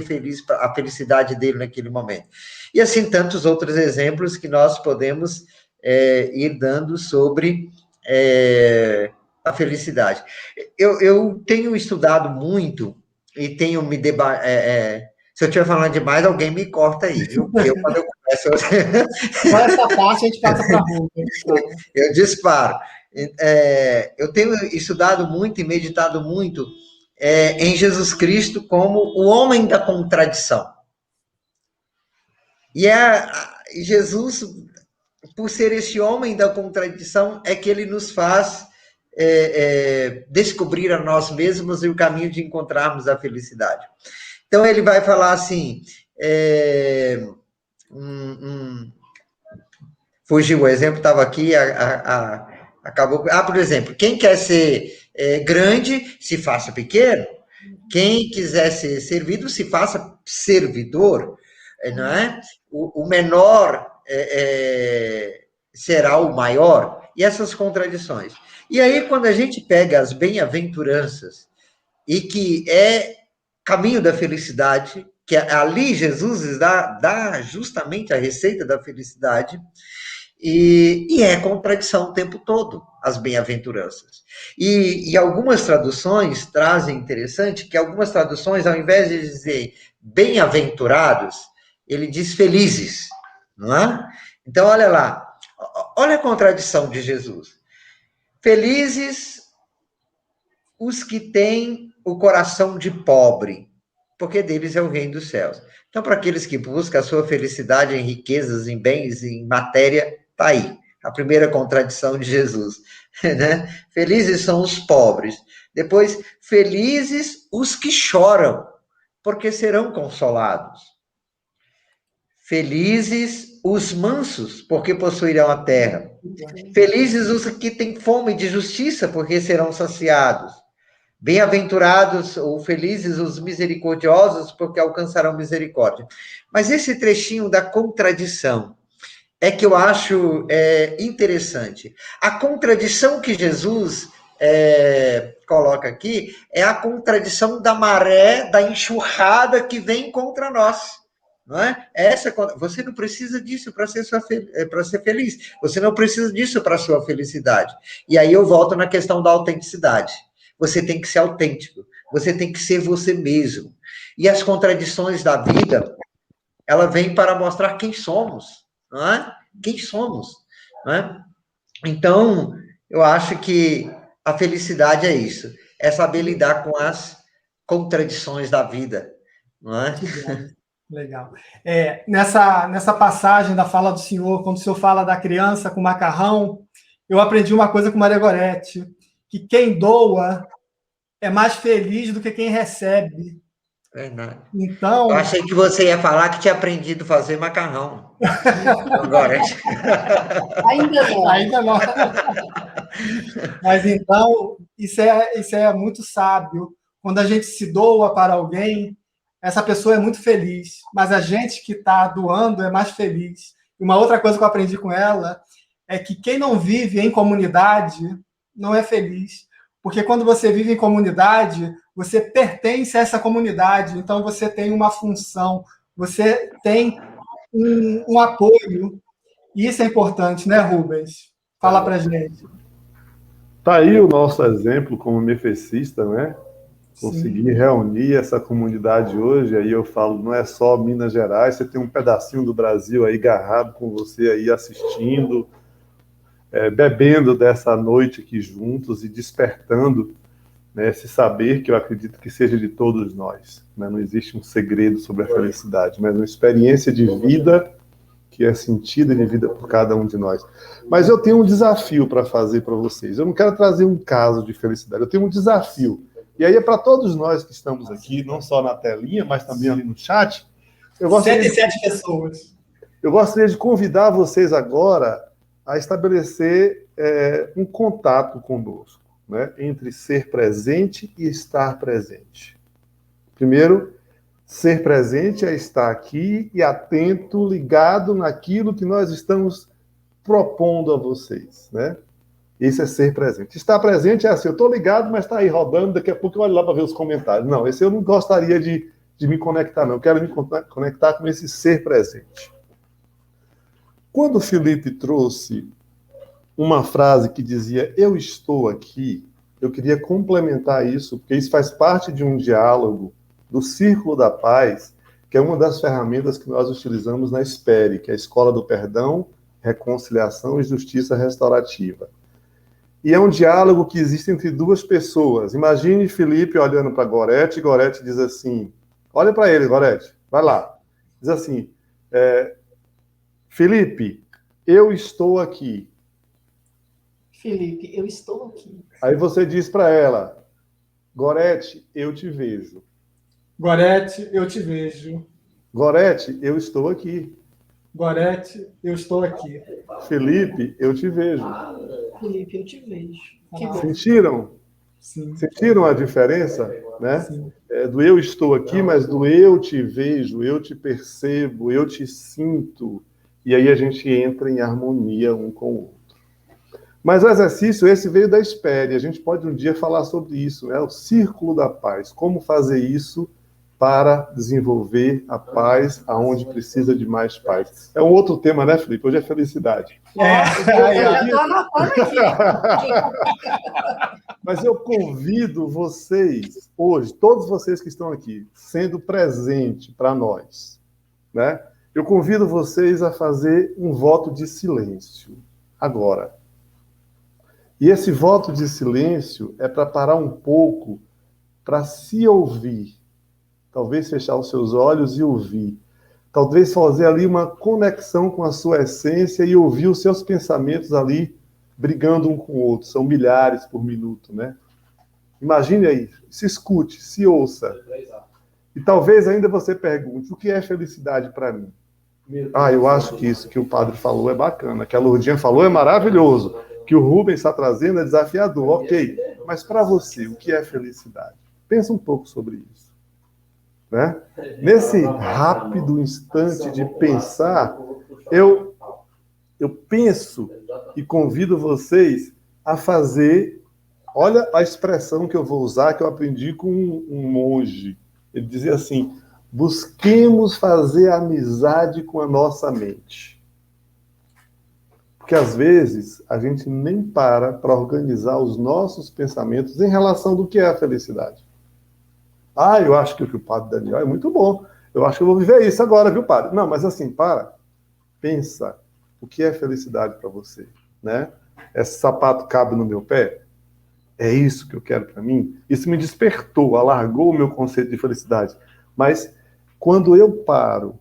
a felicidade dele naquele momento. E assim, tantos outros exemplos que nós podemos ir dando sobre a felicidade. Eu tenho estudado muito e tenho me se eu estiver falando demais, alguém me corta aí, viu? Porque quando eu começo... Só essa parte a gente passa para a Rubens. Eu disparo. Eu tenho estudado muito e meditado muito em Jesus Cristo como o homem da contradição. E Jesus, por ser esse homem da contradição, é que ele nos faz descobrir a nós mesmos e o caminho de encontrarmos a felicidade. Então, ele vai falar assim... Fugiu, o exemplo estava aqui, acabou... por exemplo, quem quer ser grande, se faça pequeno. Quem quiser ser servido, se faça servidor, não é? O menor será o maior, e essas contradições. E aí, quando a gente pega as bem-aventuranças, e que é caminho da felicidade, que ali Jesus dá justamente a receita da felicidade, e é contradição o tempo todo, as bem-aventuranças. E algumas traduções trazem interessante que algumas traduções, ao invés de dizer bem-aventurados, ele diz felizes, não é? Então, olha lá, olha a contradição de Jesus. Felizes os que têm o coração de pobre, porque deles é o reino dos céus. Então, para aqueles que buscam a sua felicidade em riquezas, em bens, em matéria, está aí, a primeira contradição de Jesus. Né? Felizes são os pobres. Depois, felizes os que choram, porque serão consolados. Felizes os mansos, porque possuirão a terra. Felizes os que têm fome de justiça, porque serão saciados. Bem-aventurados ou felizes os misericordiosos, porque alcançarão misericórdia. Mas esse trechinho da contradição é que eu acho interessante. A contradição que Jesus coloca aqui é a contradição da maré, da enxurrada que vem contra nós. Não é? Você não precisa disso para ser feliz. Você não precisa disso para a sua felicidade. E aí eu volto na questão da autenticidade. Você tem que ser autêntico. Você tem que ser você mesmo. E as contradições da vida, ela vem para mostrar quem somos. Não é? Quem somos. Não é? Então, eu acho que a felicidade é isso. É saber lidar com as contradições da vida. Não é? Legal. Nessa passagem da fala do Senhor, quando o Senhor fala da criança com macarrão, eu aprendi uma coisa com Maria Goretti, que quem doa é mais feliz do que quem recebe. Verdade. Então... Eu achei que você ia falar que tinha aprendido a fazer macarrão. Agora. Ainda não. Mas então, isso é muito sábio. Quando a gente se doa para alguém, essa pessoa é muito feliz, mas a gente que está doando é mais feliz. E uma outra coisa que eu aprendi com ela é que quem não vive em comunidade não é feliz. Porque quando você vive em comunidade, você pertence a essa comunidade, então você tem uma função, você tem um apoio. E isso é importante, né, Rubens? Fala pra gente. Tá aí o nosso exemplo como mefecista, né? Conseguir reunir essa comunidade hoje, aí eu falo, não é só Minas Gerais, você tem um pedacinho do Brasil aí agarrado com você aí assistindo, bebendo dessa noite aqui juntos e despertando, né, esse saber que eu acredito que seja de todos nós. Né? Não existe um segredo sobre a felicidade, mas uma experiência de vida que é sentida de vida por cada um de nós. Mas eu tenho um desafio para fazer para vocês. Eu não quero trazer um caso de felicidade, eu tenho um desafio. E aí é para todos nós que estamos aqui, não só na telinha, mas também ali no chat. 107 pessoas. Eu gostaria de convidar vocês agora a estabelecer um contato conosco, né, entre ser presente e estar presente. Primeiro, ser presente é estar aqui e atento, ligado naquilo que nós estamos propondo a vocês, né? Esse é ser presente. Estar presente é assim, eu estou ligado, mas está aí rodando, daqui a pouco eu olho lá para ver os comentários. Não, esse eu não gostaria de me conectar, não. Eu quero me conectar com esse ser presente. Quando o Felipe trouxe uma frase que dizia, eu estou aqui, eu queria complementar isso, porque isso faz parte de um diálogo do Círculo da Paz, que é uma das ferramentas que nós utilizamos na SPERE, que é a Escola do Perdão, Reconciliação e Justiça Restaurativa. E é um diálogo que existe entre duas pessoas. Imagine Felipe olhando para Gorete, e Gorete diz assim, olha para ele, Gorete, vai lá. Diz assim, Felipe, eu estou aqui. Felipe, eu estou aqui. Aí você diz para ela, Gorete, eu te vejo. Gorete, eu te vejo. Gorete, eu estou aqui. Gorete, eu estou aqui. Felipe, eu te vejo. Felipe, eu te vejo. Que bom. Sentiram? Sim. Sentiram a diferença, né? Sim. Do eu estou aqui, mas do eu te vejo, eu te percebo, eu te sinto. E aí a gente entra em harmonia um com o outro. Mas o exercício, esse veio da SPERE. A gente pode um dia falar sobre isso, né? O Círculo da Paz. Como fazer isso para desenvolver a paz aonde precisa de mais paz. É um outro tema, né, Felipe? Hoje é felicidade. Eu já estou anotando aqui. Mas eu convido vocês, hoje, todos vocês que estão aqui, sendo presente para nós, né? Eu convido vocês a fazer um voto de silêncio, agora. E esse voto de silêncio é para parar um pouco, para se ouvir. Talvez fechar os seus olhos e ouvir. Talvez fazer ali uma conexão com a sua essência e ouvir os seus pensamentos ali brigando um com o outro. São milhares por minuto, né? Imagine aí, se escute, se ouça. E talvez ainda você pergunte, o que é felicidade para mim? Eu acho que isso que o padre falou é bacana, que a Lourdinha falou é maravilhoso, que o Rubens está trazendo é desafiador, ok. Mas para você, o que é felicidade? Pensa um pouco sobre isso. Né? Nesse rápido instante de pensar, eu penso e convido vocês a fazer, olha a expressão que eu vou usar, que eu aprendi com um monge. Ele dizia assim, busquemos fazer amizade com a nossa mente. Porque às vezes a gente nem para organizar os nossos pensamentos em relação do que é a felicidade. Eu acho que o que o padre Daniel é muito bom. Eu acho que eu vou viver isso agora, viu, padre? Não, mas assim, pensa, o que é felicidade para você, né? Esse sapato cabe no meu pé? É isso que eu quero para mim? Isso me despertou, alargou o meu conceito de felicidade. Mas quando eu paro,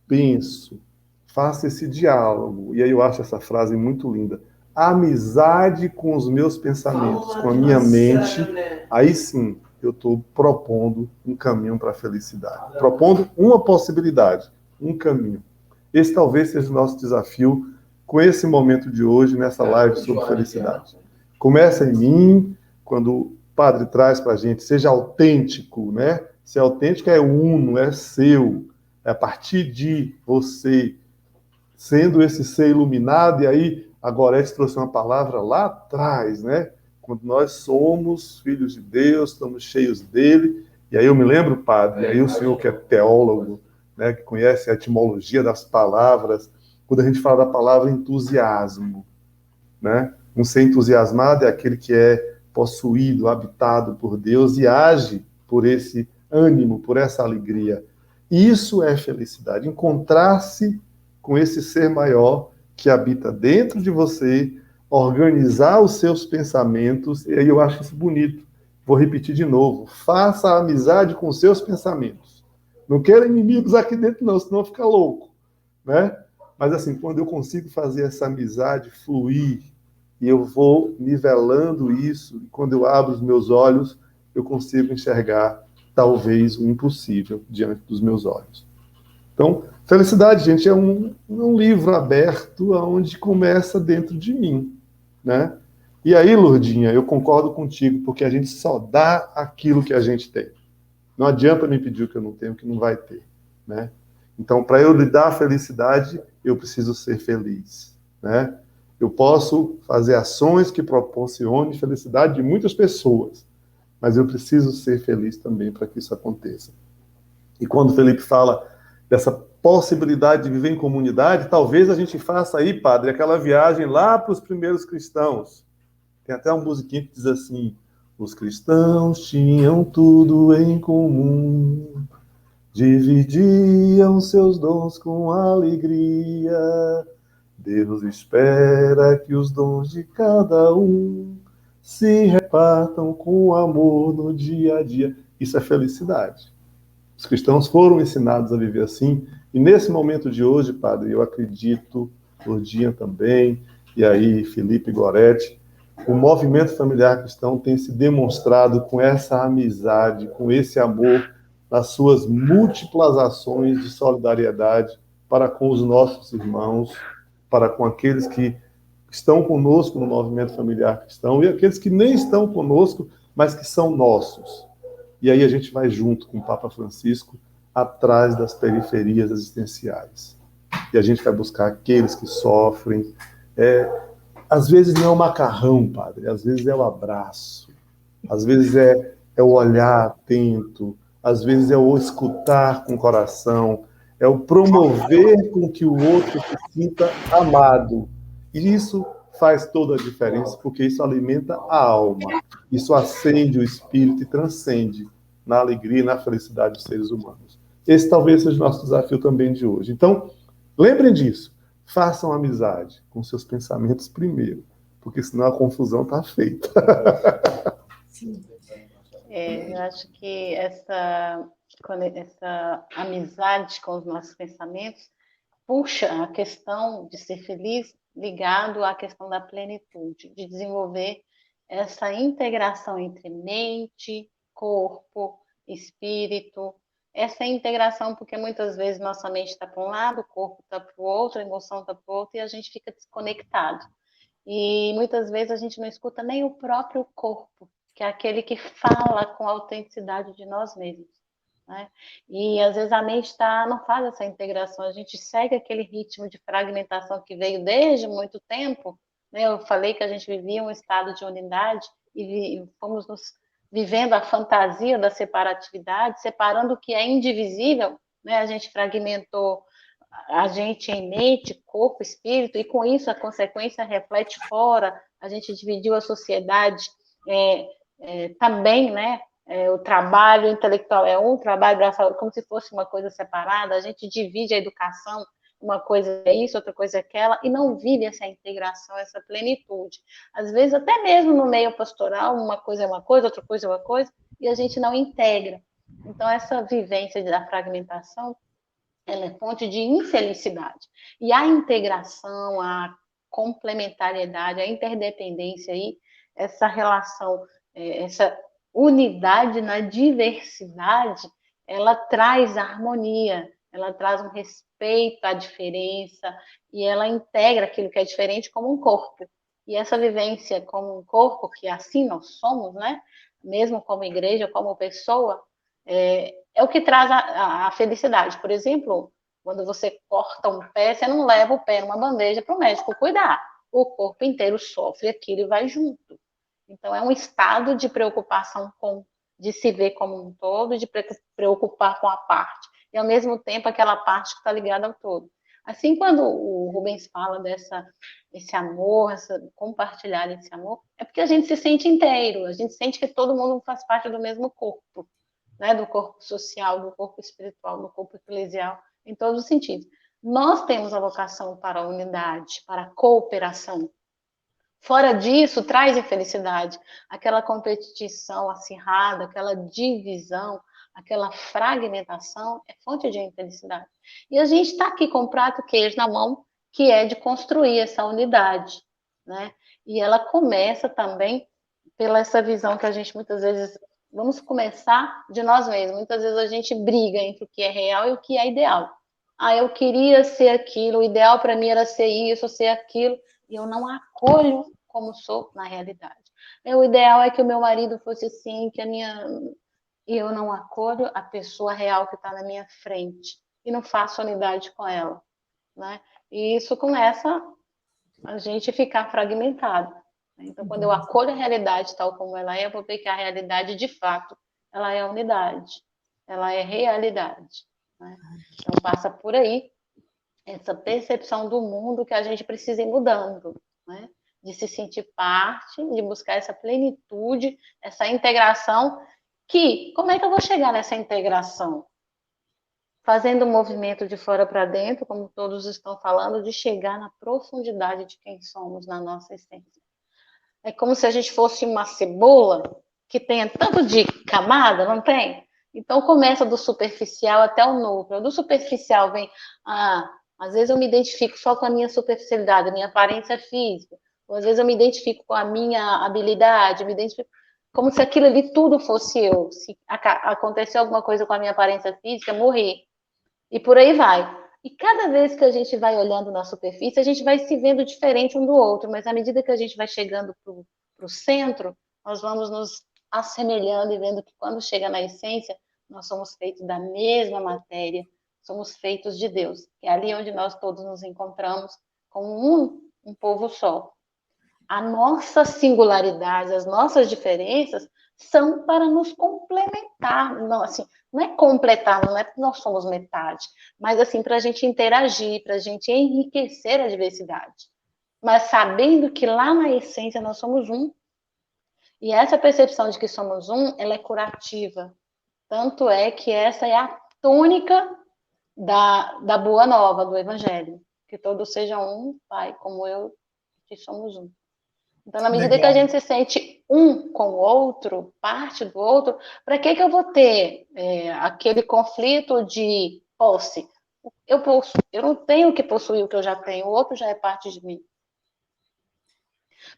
penso, faço esse diálogo, e aí eu acho essa frase muito linda, amizade com os meus pensamentos, com a minha mente, aí sim, eu estou propondo um caminho para a felicidade. Propondo uma possibilidade, um caminho. Esse talvez seja o nosso desafio com esse momento de hoje, nessa live sobre felicidade. Começa em mim, quando o padre traz para a gente, seja autêntico, né? Ser autêntico é uno, é seu, é a partir de você, sendo esse ser iluminado, e aí a Gorete trouxe uma palavra lá atrás, né? Quando nós somos filhos de Deus, estamos cheios dele. E aí eu me lembro, padre, e aí o senhor que é teólogo, né, que conhece a etimologia das palavras, quando a gente fala da palavra entusiasmo, né? Um ser entusiasmado é aquele que é possuído, habitado por Deus e age por esse ânimo, por essa alegria. Isso é felicidade, encontrar-se com esse ser maior que habita dentro de você, organizar os seus pensamentos, e aí eu acho isso bonito. Vou repetir de novo. Faça a amizade com os seus pensamentos. Não quero inimigos aqui dentro, não, senão fica louco, né? Mas assim, quando eu consigo fazer essa amizade fluir, e eu vou nivelando isso, e quando eu abro os meus olhos, eu consigo enxergar, talvez, o impossível diante dos meus olhos. Então, felicidade, gente, é um livro aberto onde começa dentro de mim, né? E aí, Lourdinha, eu concordo contigo, porque a gente só dá aquilo que a gente tem. Não adianta me pedir o que eu não tenho, que não vai ter, né? Então, para eu lhe dar a felicidade, eu preciso ser feliz. né? Eu posso fazer ações que proporcionem felicidade de muitas pessoas, mas eu preciso ser feliz também para que isso aconteça. E quando o Felipe fala dessa possibilidade de viver em comunidade, talvez a gente faça aí, padre, aquela viagem lá para os primeiros cristãos. Tem até uma musiquinha que diz assim: os cristãos tinham tudo em comum, dividiam seus dons com alegria. Deus espera que os dons de cada um se repartam com amor no dia a dia. Isso é felicidade. Os cristãos foram ensinados a viver assim, e nesse momento de hoje, padre, eu acredito, Lourdinha também, e aí Felipe Goretti, o movimento familiar cristão tem se demonstrado com essa amizade, com esse amor, nas suas múltiplas ações de solidariedade para com os nossos irmãos, para com aqueles que estão conosco no movimento familiar cristão e aqueles que nem estão conosco, mas que são nossos. E aí a gente vai junto com o Papa Francisco atrás das periferias existenciais. E a gente vai buscar aqueles que sofrem. Às vezes não é o macarrão, padre, às vezes é o abraço, às vezes é o olhar atento, às vezes é o escutar com o coração, é o promover com que o outro se sinta amado. E isso faz toda a diferença, porque isso alimenta a alma, isso acende o espírito e transcende na alegria e na felicidade dos seres humanos. Esse talvez seja o nosso desafio também de hoje. Então, lembrem disso, façam amizade com seus pensamentos primeiro, porque senão a confusão está feita. Eu acho que essa amizade com os nossos pensamentos puxa a questão de ser feliz ligado à questão da plenitude, de desenvolver essa integração entre mente, corpo, espírito, essa integração, porque muitas vezes nossa mente está para um lado, o corpo está para o outro, a emoção está para o outro, e a gente fica desconectado. E muitas vezes a gente não escuta nem o próprio corpo, que é aquele que fala com a autenticidade de nós mesmos, né? E às vezes a mente não faz essa integração, a gente segue aquele ritmo de fragmentação que veio desde muito tempo, né? Eu falei que a gente vivia um estado de unidade e fomos vivendo a fantasia da separatividade, separando o que é indivisível, né? A gente fragmentou a gente em mente, corpo, espírito, e com isso a consequência reflete fora, a gente dividiu a sociedade também, né? O trabalho intelectual é um, trabalho braçal, como se fosse uma coisa separada, a gente divide a educação, uma coisa é isso, outra coisa é aquela, e não vive essa integração, essa plenitude. Às vezes, até mesmo no meio pastoral, uma coisa é uma coisa, outra coisa é uma coisa, e a gente não integra. Então, essa vivência da fragmentação, ela é fonte de infelicidade. E a integração, a complementariedade, a interdependência aí, essa relação, essa unidade na diversidade, ela traz harmonia, ela traz um respeito à diferença e ela integra aquilo que é diferente como um corpo. E essa vivência como um corpo, que assim nós somos, né? Mesmo como igreja, como pessoa, é o que traz a felicidade. Por exemplo, quando você corta um pé, você não leva o pé numa bandeja para o médico cuidar. O corpo inteiro sofre aquilo e vai junto. Então, é um estado de preocupação de se ver como um todo, de preocupar com a parte. E, ao mesmo tempo, aquela parte que está ligada ao todo. Assim, quando o Rubens fala esse amor, compartilhar esse amor, é porque a gente se sente inteiro, a gente sente que todo mundo faz parte do mesmo corpo, né? Do corpo social, do corpo espiritual, do corpo eclesial, em todos os sentidos. Nós temos a vocação para a unidade, para a cooperação. Fora disso, traz infelicidade, aquela competição acirrada, aquela divisão, aquela fragmentação, é fonte de infelicidade. E a gente está aqui com o prato queijo na mão, que é de construir essa unidade, né? E ela começa também pela essa visão que a gente muitas vezes, vamos começar de nós mesmos, muitas vezes a gente briga entre o que é real e o que é ideal. Eu queria ser aquilo, o ideal para mim era ser isso, ser aquilo, e eu não acolho como sou na realidade. O ideal é que o meu marido fosse assim, e eu não acolho a pessoa real que está na minha frente, e não faço unidade com ela, né? E isso começa a gente ficar fragmentado. Então, quando eu acolho a realidade tal como ela é, eu vou ver que a realidade, de fato, ela é a unidade, ela é realidade. Né? Então, passa por aí essa percepção do mundo que a gente precisa ir mudando, né? De se sentir parte, de buscar essa plenitude, essa integração, que, como é que eu vou chegar nessa integração? Fazendo um movimento de fora para dentro, como todos estão falando, de chegar na profundidade de quem somos, na nossa essência. É como se a gente fosse uma cebola que tenha tanto de camada, não tem? Então começa do superficial até o núcleo. Do superficial vem, às vezes eu me identifico só com a minha superficialidade, a minha aparência física. Ou às vezes eu me identifico com a minha habilidade, me identifico como se aquilo ali tudo fosse eu. Se acontecer alguma coisa com a minha aparência física, morrer. E por aí vai. E cada vez que a gente vai olhando na superfície, a gente vai se vendo diferente um do outro, mas à medida que a gente vai chegando para o centro, nós vamos nos assemelhando e vendo que quando chega na essência, nós somos feitos da mesma matéria, somos feitos de Deus, que é ali onde nós todos nos encontramos como um povo só. A nossa singularidade, as nossas diferenças são para nos complementar, não, assim, não é completar, não é que nós somos metade, mas assim, para a gente interagir, para a gente enriquecer a diversidade, mas sabendo que lá na essência nós somos um, e essa percepção de que somos um, ela é curativa, tanto é que essa é a tônica da boa nova, do evangelho, que todos sejam um, Pai, como eu, que somos um. Então, na medida que a gente se sente um com o outro, parte do outro, para que eu vou ter aquele conflito de posse? Eu não tenho que possuir o que eu já tenho, o outro já é parte de mim.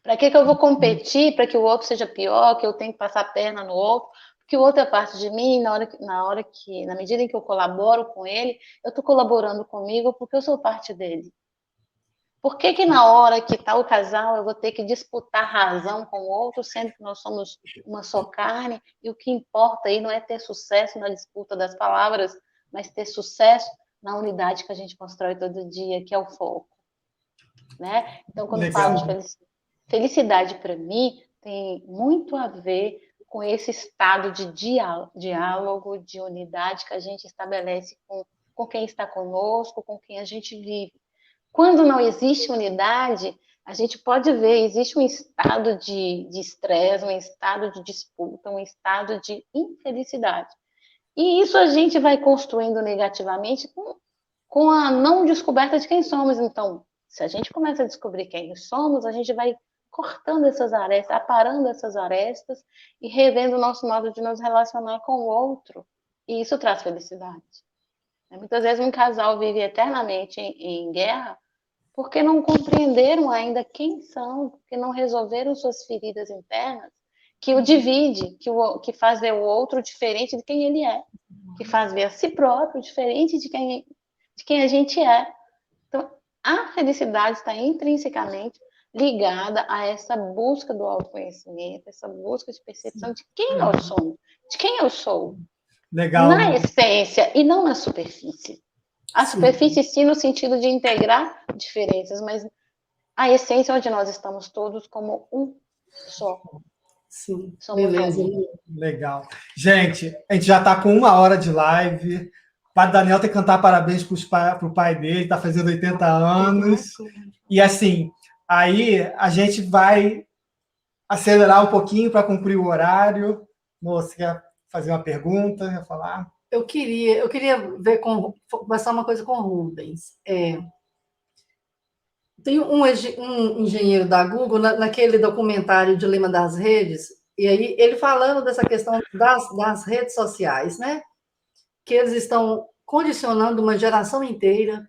Para que eu vou competir para que o outro seja pior, que eu tenho que passar a perna no outro, porque o outro é parte de mim, na medida em que eu colaboro com ele, eu estou colaborando comigo porque eu sou parte dele. Por que na hora que está o casal eu vou ter que disputar razão com o outro, sendo que nós somos uma só carne, e o que importa aí não é ter sucesso na disputa das palavras, mas ter sucesso na unidade que a gente constrói todo dia, que é o foco. Né? Então, quando eu falo de felicidade, para mim, tem muito a ver com esse estado de diálogo, de unidade que a gente estabelece com quem está conosco, com quem a gente vive. Quando não existe unidade, a gente pode ver, existe um estado de estresse, um estado de disputa, um estado de infelicidade. E isso a gente vai construindo negativamente com a não descoberta de quem somos. Então, se a gente começa a descobrir quem somos, a gente vai cortando essas arestas, aparando essas arestas e revendo o nosso modo de nos relacionar com o outro. E isso traz felicidade. Muitas vezes um casal vive eternamente em guerra porque não compreenderam ainda quem são, porque não resolveram suas feridas internas, que o divide, que faz ver o outro diferente de quem ele é, que faz ver a si próprio diferente de quem a gente é. Então, a felicidade está intrinsecamente ligada a essa busca do autoconhecimento, essa busca de percepção de quem nós somos, de quem eu sou. Legal. Na essência e não na superfície. A superfície, sim, no sentido de integrar diferenças, mas a essência é onde nós estamos todos como um só. Sim, somos beleza. Legal. Gente, a gente já está com 1 hora de live. O Padre Daniel tem que cantar parabéns para o pai dele, está fazendo 80 anos. E assim, aí a gente vai acelerar um pouquinho para cumprir o horário. Moça, quer fazer uma pergunta? Quer falar? Eu queria conversar uma coisa com o Rubens. Tem um engenheiro da Google, naquele documentário Dilema das Redes, e aí ele falando dessa questão das redes sociais, né? Que eles estão condicionando uma geração inteira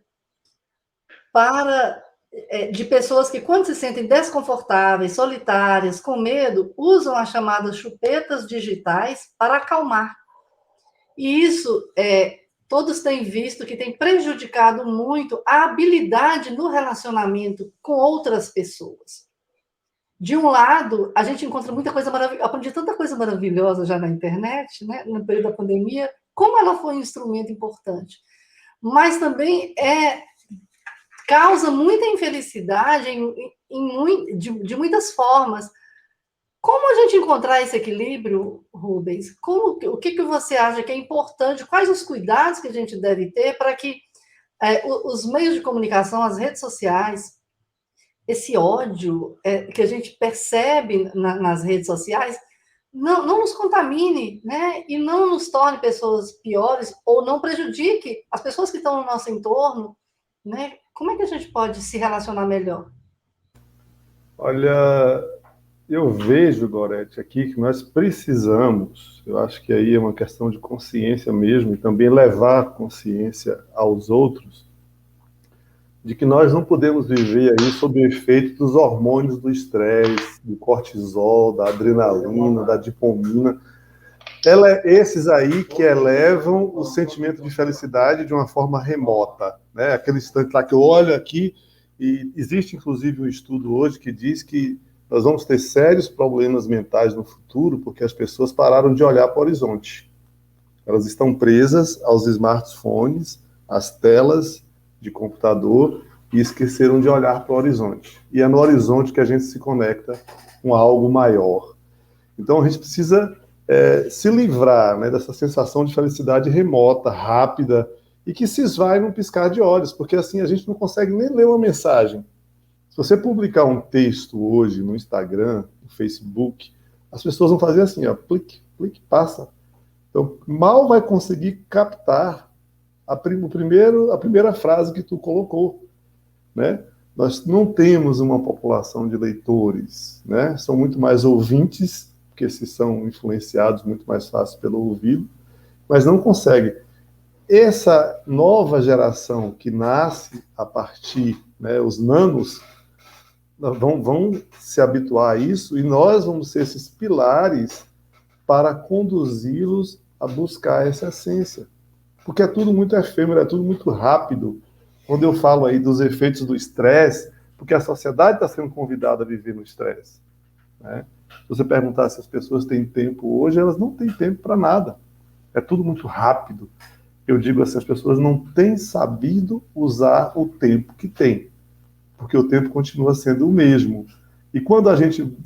de pessoas que, quando se sentem desconfortáveis, solitárias, com medo, usam as chamadas chupetas digitais para acalmar. E isso, todos têm visto que tem prejudicado muito a habilidade no relacionamento com outras pessoas. De um lado, a gente encontra muita coisa maravilhosa, aprendi tanta coisa maravilhosa já na internet, né, no período da pandemia, como ela foi um instrumento importante. Mas também causa muita infelicidade de muitas formas. Como a gente encontrar esse equilíbrio, Rubens? O que você acha que é importante? Quais os cuidados que a gente deve ter para que os meios de comunicação, as redes sociais, esse ódio que a gente percebe nas redes sociais, não nos contamine, né? E não nos torne pessoas piores ou não prejudique as pessoas que estão no nosso entorno, né? Como é que a gente pode se relacionar melhor? Olha, eu vejo, Gorete, aqui que nós precisamos, eu acho que aí é uma questão de consciência mesmo, e também levar consciência aos outros, de que nós não podemos viver aí sob o efeito dos hormônios do estresse, do cortisol, da adrenalina, da dopamina. Esses aí que elevam o sentimento de felicidade de uma forma remota, né? Aquele instante lá que eu olho aqui, e existe inclusive um estudo hoje que diz que nós vamos ter sérios problemas mentais no futuro porque as pessoas pararam de olhar para o horizonte. Elas estão presas aos smartphones, às telas de computador e esqueceram de olhar para o horizonte. E é no horizonte que a gente se conecta com algo maior. Então a gente precisa se livrar, né, dessa sensação de felicidade remota, rápida, e que se esvai num piscar de olhos, porque assim a gente não consegue nem ler uma mensagem. Se você publicar um texto hoje no Instagram, no Facebook, as pessoas vão fazer assim, ó, clique, clique, passa. Então, mal vai conseguir captar a primeira frase que tu colocou, né? Nós não temos uma população de leitores, né? São muito mais ouvintes, porque esses são influenciados muito mais fácil pelo ouvido, mas não consegue. Essa nova geração que nasce a partir, né, os nanos, vão se habituar a isso e nós vamos ser esses pilares para conduzi-los a buscar essa essência. Porque é tudo muito efêmero, é tudo muito rápido. Quando eu falo aí dos efeitos do estresse, porque a sociedade está sendo convidada a viver no estresse, né? Se você perguntar se as pessoas têm tempo hoje, elas não têm tempo para nada. É tudo muito rápido. Eu digo assim, as pessoas não têm sabido usar o tempo que têm, porque o tempo continua sendo o mesmo. E quando a gente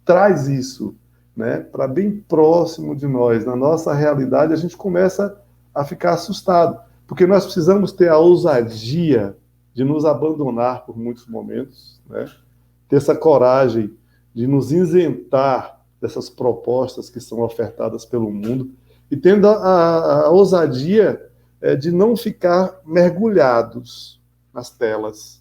traz isso, né, para bem próximo de nós, na nossa realidade, a gente começa a ficar assustado, porque nós precisamos ter a ousadia de nos abandonar por muitos momentos, né, ter essa coragem de nos isentar dessas propostas que são ofertadas pelo mundo, e tendo a ousadia de não ficar mergulhados nas telas,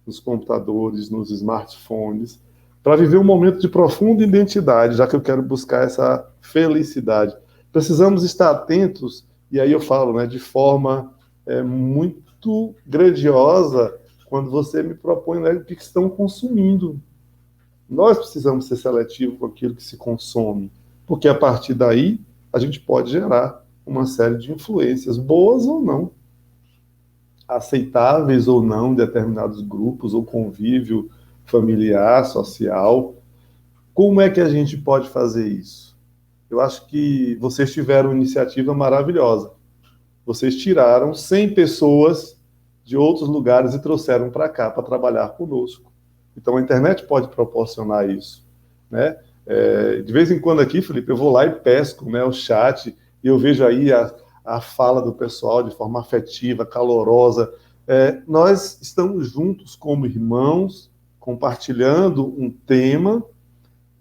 nos computadores, nos smartphones, para viver um momento de profunda identidade, já que eu quero buscar essa felicidade. Precisamos estar atentos, e aí eu falo, né, de forma muito grandiosa, quando você me propõe, né, o que estão consumindo. Nós precisamos ser seletivos com aquilo que se consome, porque a partir daí a gente pode gerar uma série de influências, boas ou não, aceitáveis ou não em determinados grupos ou convívio familiar, social. Como é que a gente pode fazer isso? Eu acho que vocês tiveram uma iniciativa maravilhosa. Vocês tiraram 100 pessoas de outros lugares e trouxeram para cá para trabalhar conosco. Então a internet pode proporcionar isso, né? De vez em quando aqui, Felipe, eu vou lá e pesco, né, o chat, e eu vejo aí a fala do pessoal de forma afetiva, calorosa. Nós estamos juntos como irmãos, compartilhando um tema,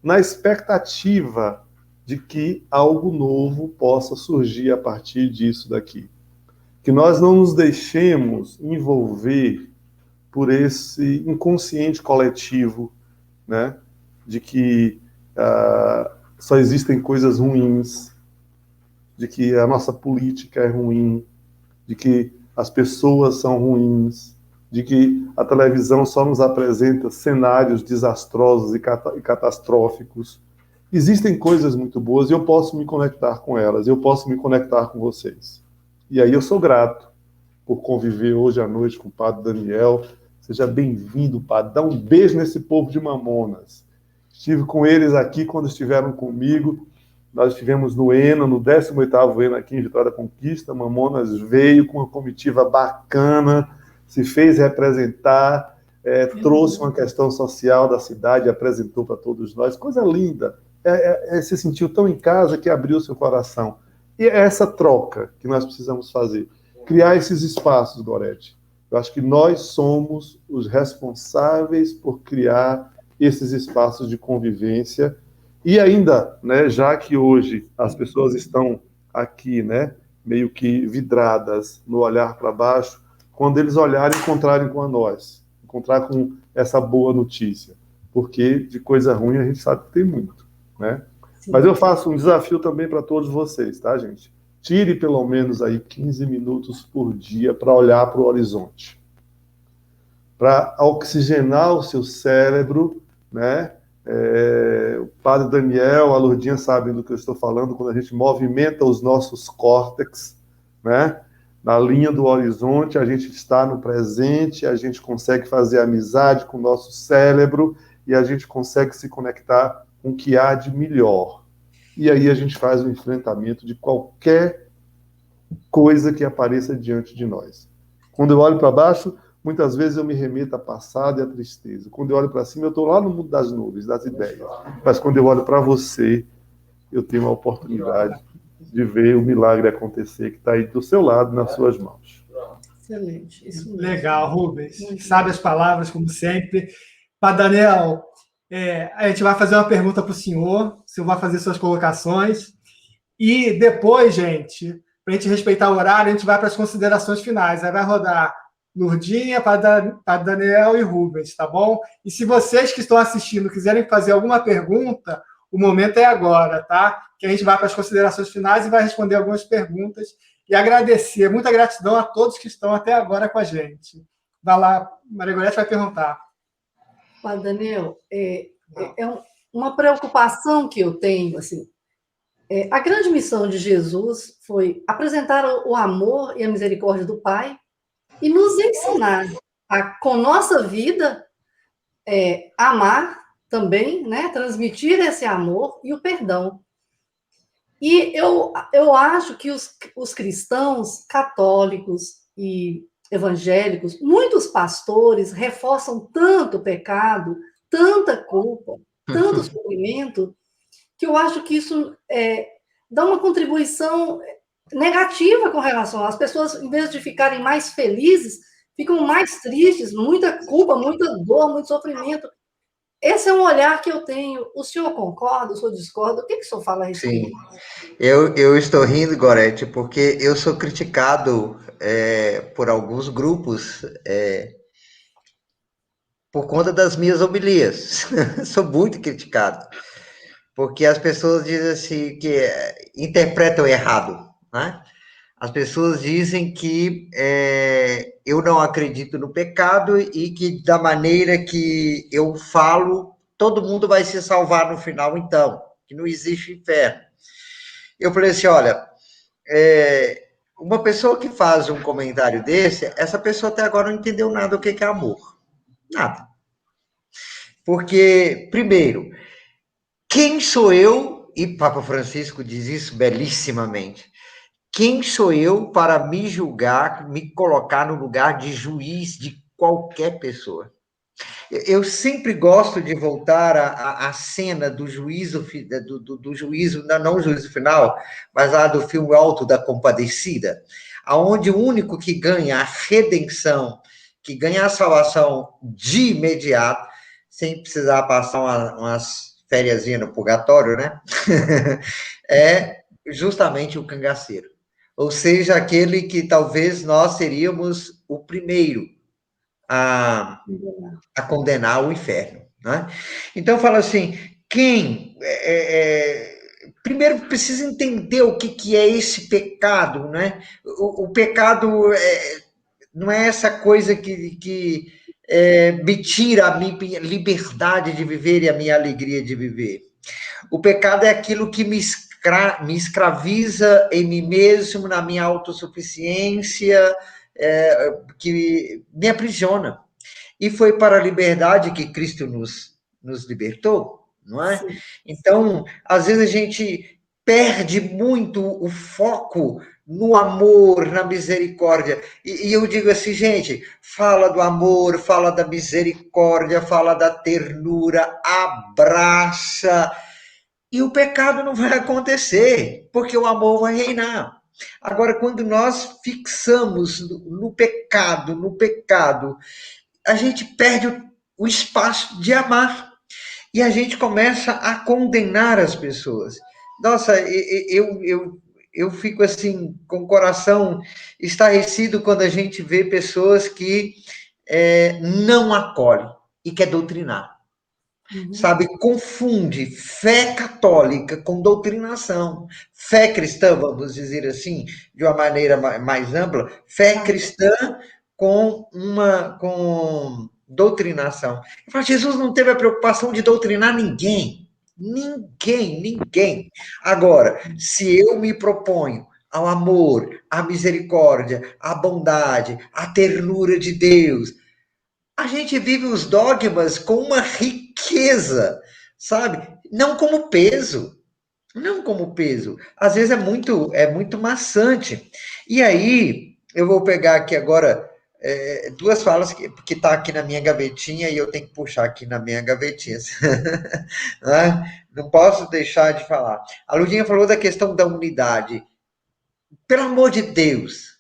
na expectativa de que algo novo possa surgir a partir disso daqui. Que nós não nos deixemos envolver por esse inconsciente coletivo, né, de que só existem coisas ruins, de que a nossa política é ruim, de que as pessoas são ruins, de que a televisão só nos apresenta cenários desastrosos e catastróficos. Existem coisas muito boas e eu posso me conectar com elas, eu posso me conectar com vocês. E aí eu sou grato por conviver hoje à noite com o Padre Daniel. Seja bem-vindo, Padre. Dá um beijo nesse povo de Mamonas. Estive com eles aqui quando estiveram comigo. Nós estivemos no ENA, no 18º ENA aqui em Vitória da Conquista. Mamonas veio com uma comitiva bacana, se fez representar, trouxe uma questão social da cidade, apresentou para todos nós, coisa linda. Se sentiu tão em casa que abriu seu coração. E é essa troca que nós precisamos fazer, criar esses espaços, Gorete. Eu acho que nós somos os responsáveis por criar esses espaços de convivência. E ainda, né, já que hoje as pessoas estão aqui, né, meio que vidradas no olhar para baixo, quando eles olharem, encontrarem com nós, encontrar com essa boa notícia, porque de coisa ruim a gente sabe que tem muito, né? Sim. Mas eu faço um desafio também para todos vocês, tá, gente? Tire pelo menos aí 15 minutos por dia para olhar para o horizonte, para oxigenar o seu cérebro, né? O padre Daniel, a Lourdinha sabem do que eu estou falando, quando a gente movimenta os nossos córtex, né? Na linha do horizonte, a gente está no presente, a gente consegue fazer amizade com o nosso cérebro e a gente consegue se conectar com o que há de melhor. E aí a gente faz o enfrentamento de qualquer coisa que apareça diante de nós. Quando eu olho para baixo, muitas vezes eu me remeto ao passado e à tristeza. Quando eu olho para cima, eu estou lá no mundo das nuvens, das ideias. Mas quando eu olho para você, eu tenho uma oportunidade de ver o milagre acontecer, que está aí do seu lado, nas suas mãos. Excelente. Isso mesmo. Legal, Rubens. Sabe as palavras, como sempre. Padre Daniel, a gente vai fazer uma pergunta para o senhor vai fazer suas colocações. E depois, gente, para a gente respeitar o horário, a gente vai para as considerações finais. Aí vai rodar Lourdinha, Padre Daniel e Rubens, tá bom? E se vocês que estão assistindo quiserem fazer alguma pergunta, o momento é agora, tá? Que a gente vai para as considerações finais e vai responder algumas perguntas e agradecer. Muita gratidão a todos que estão até agora com a gente. Vai lá, Maria Gorete vai perguntar. Padre Daniel, uma preocupação que eu tenho, assim, a grande missão de Jesus foi apresentar o amor e a misericórdia do Pai e nos ensinar com nossa vida, amar também, né, transmitir esse amor e o perdão. E eu acho que os cristãos católicos e evangélicos, muitos pastores reforçam tanto o pecado, tanta culpa, tanto sofrimento, que eu acho que isso dá uma contribuição negativa com relação às pessoas, em vez de ficarem mais felizes, ficam mais tristes, muita culpa, muita dor, muito sofrimento. Esse é um olhar que eu tenho. O senhor concorda, o senhor discorda? O que o senhor fala a respeito? Sim, eu estou rindo, Gorete, porque eu sou criticado por alguns grupos por conta das minhas homilias. Sou muito criticado, porque as pessoas dizem assim, que interpretam errado, né? As pessoas dizem que eu não acredito no pecado e que da maneira que eu falo, todo mundo vai se salvar no final, então, que não existe inferno. Eu falei assim, olha, uma pessoa que faz um comentário desse, essa pessoa até agora não entendeu nada do que é amor. Nada. Porque, primeiro, quem sou eu, e Papa Francisco diz isso belíssimamente, quem sou eu para me julgar, me colocar no lugar de juiz de qualquer pessoa? Eu sempre gosto de voltar à cena do juízo, do juízo, não o juízo final, mas lá do filme Alto da Compadecida, aonde o único que ganha a redenção, que ganha a salvação de imediato, sem precisar passar umas férias no purgatório, né? É justamente o cangaceiro. Ou seja, aquele que talvez nós seríamos o primeiro a condenar o inferno, né? Então, fala assim, primeiro precisa entender o que é esse pecado, né? O pecado não é essa coisa que me tira a minha liberdade de viver e a minha alegria de viver. O pecado é aquilo que me escraviza em mim mesmo, na minha autossuficiência, que me aprisiona. E foi para a liberdade que Cristo nos libertou, não é? Sim. Então, às vezes a gente perde muito o foco no amor, na misericórdia. E eu digo assim, gente, fala do amor, fala da misericórdia, fala da ternura, abraça, e o pecado não vai acontecer, porque o amor vai reinar. Agora, quando nós fixamos no pecado, a gente perde o espaço de amar. E a gente começa a condenar as pessoas. Nossa, eu fico assim, com o coração estarrecido quando a gente vê pessoas que não acolhem e quer doutrinar. Sabe, confunde fé católica com doutrinação. Fé cristã, vamos dizer assim, de uma maneira mais ampla, fé cristã com doutrinação. Eu falo, Jesus não teve a preocupação de doutrinar ninguém. Ninguém. Agora, se eu me proponho ao amor, à misericórdia, à bondade, à ternura de Deus, a gente vive os dogmas com uma riqueza, sabe? Não como peso. Às vezes é muito maçante. E aí, eu vou pegar aqui agora duas falas que tá aqui na minha gavetinha e eu tenho que puxar aqui na minha gavetinha. Não posso deixar de falar. A Ludinha falou da questão da unidade. Pelo amor de Deus,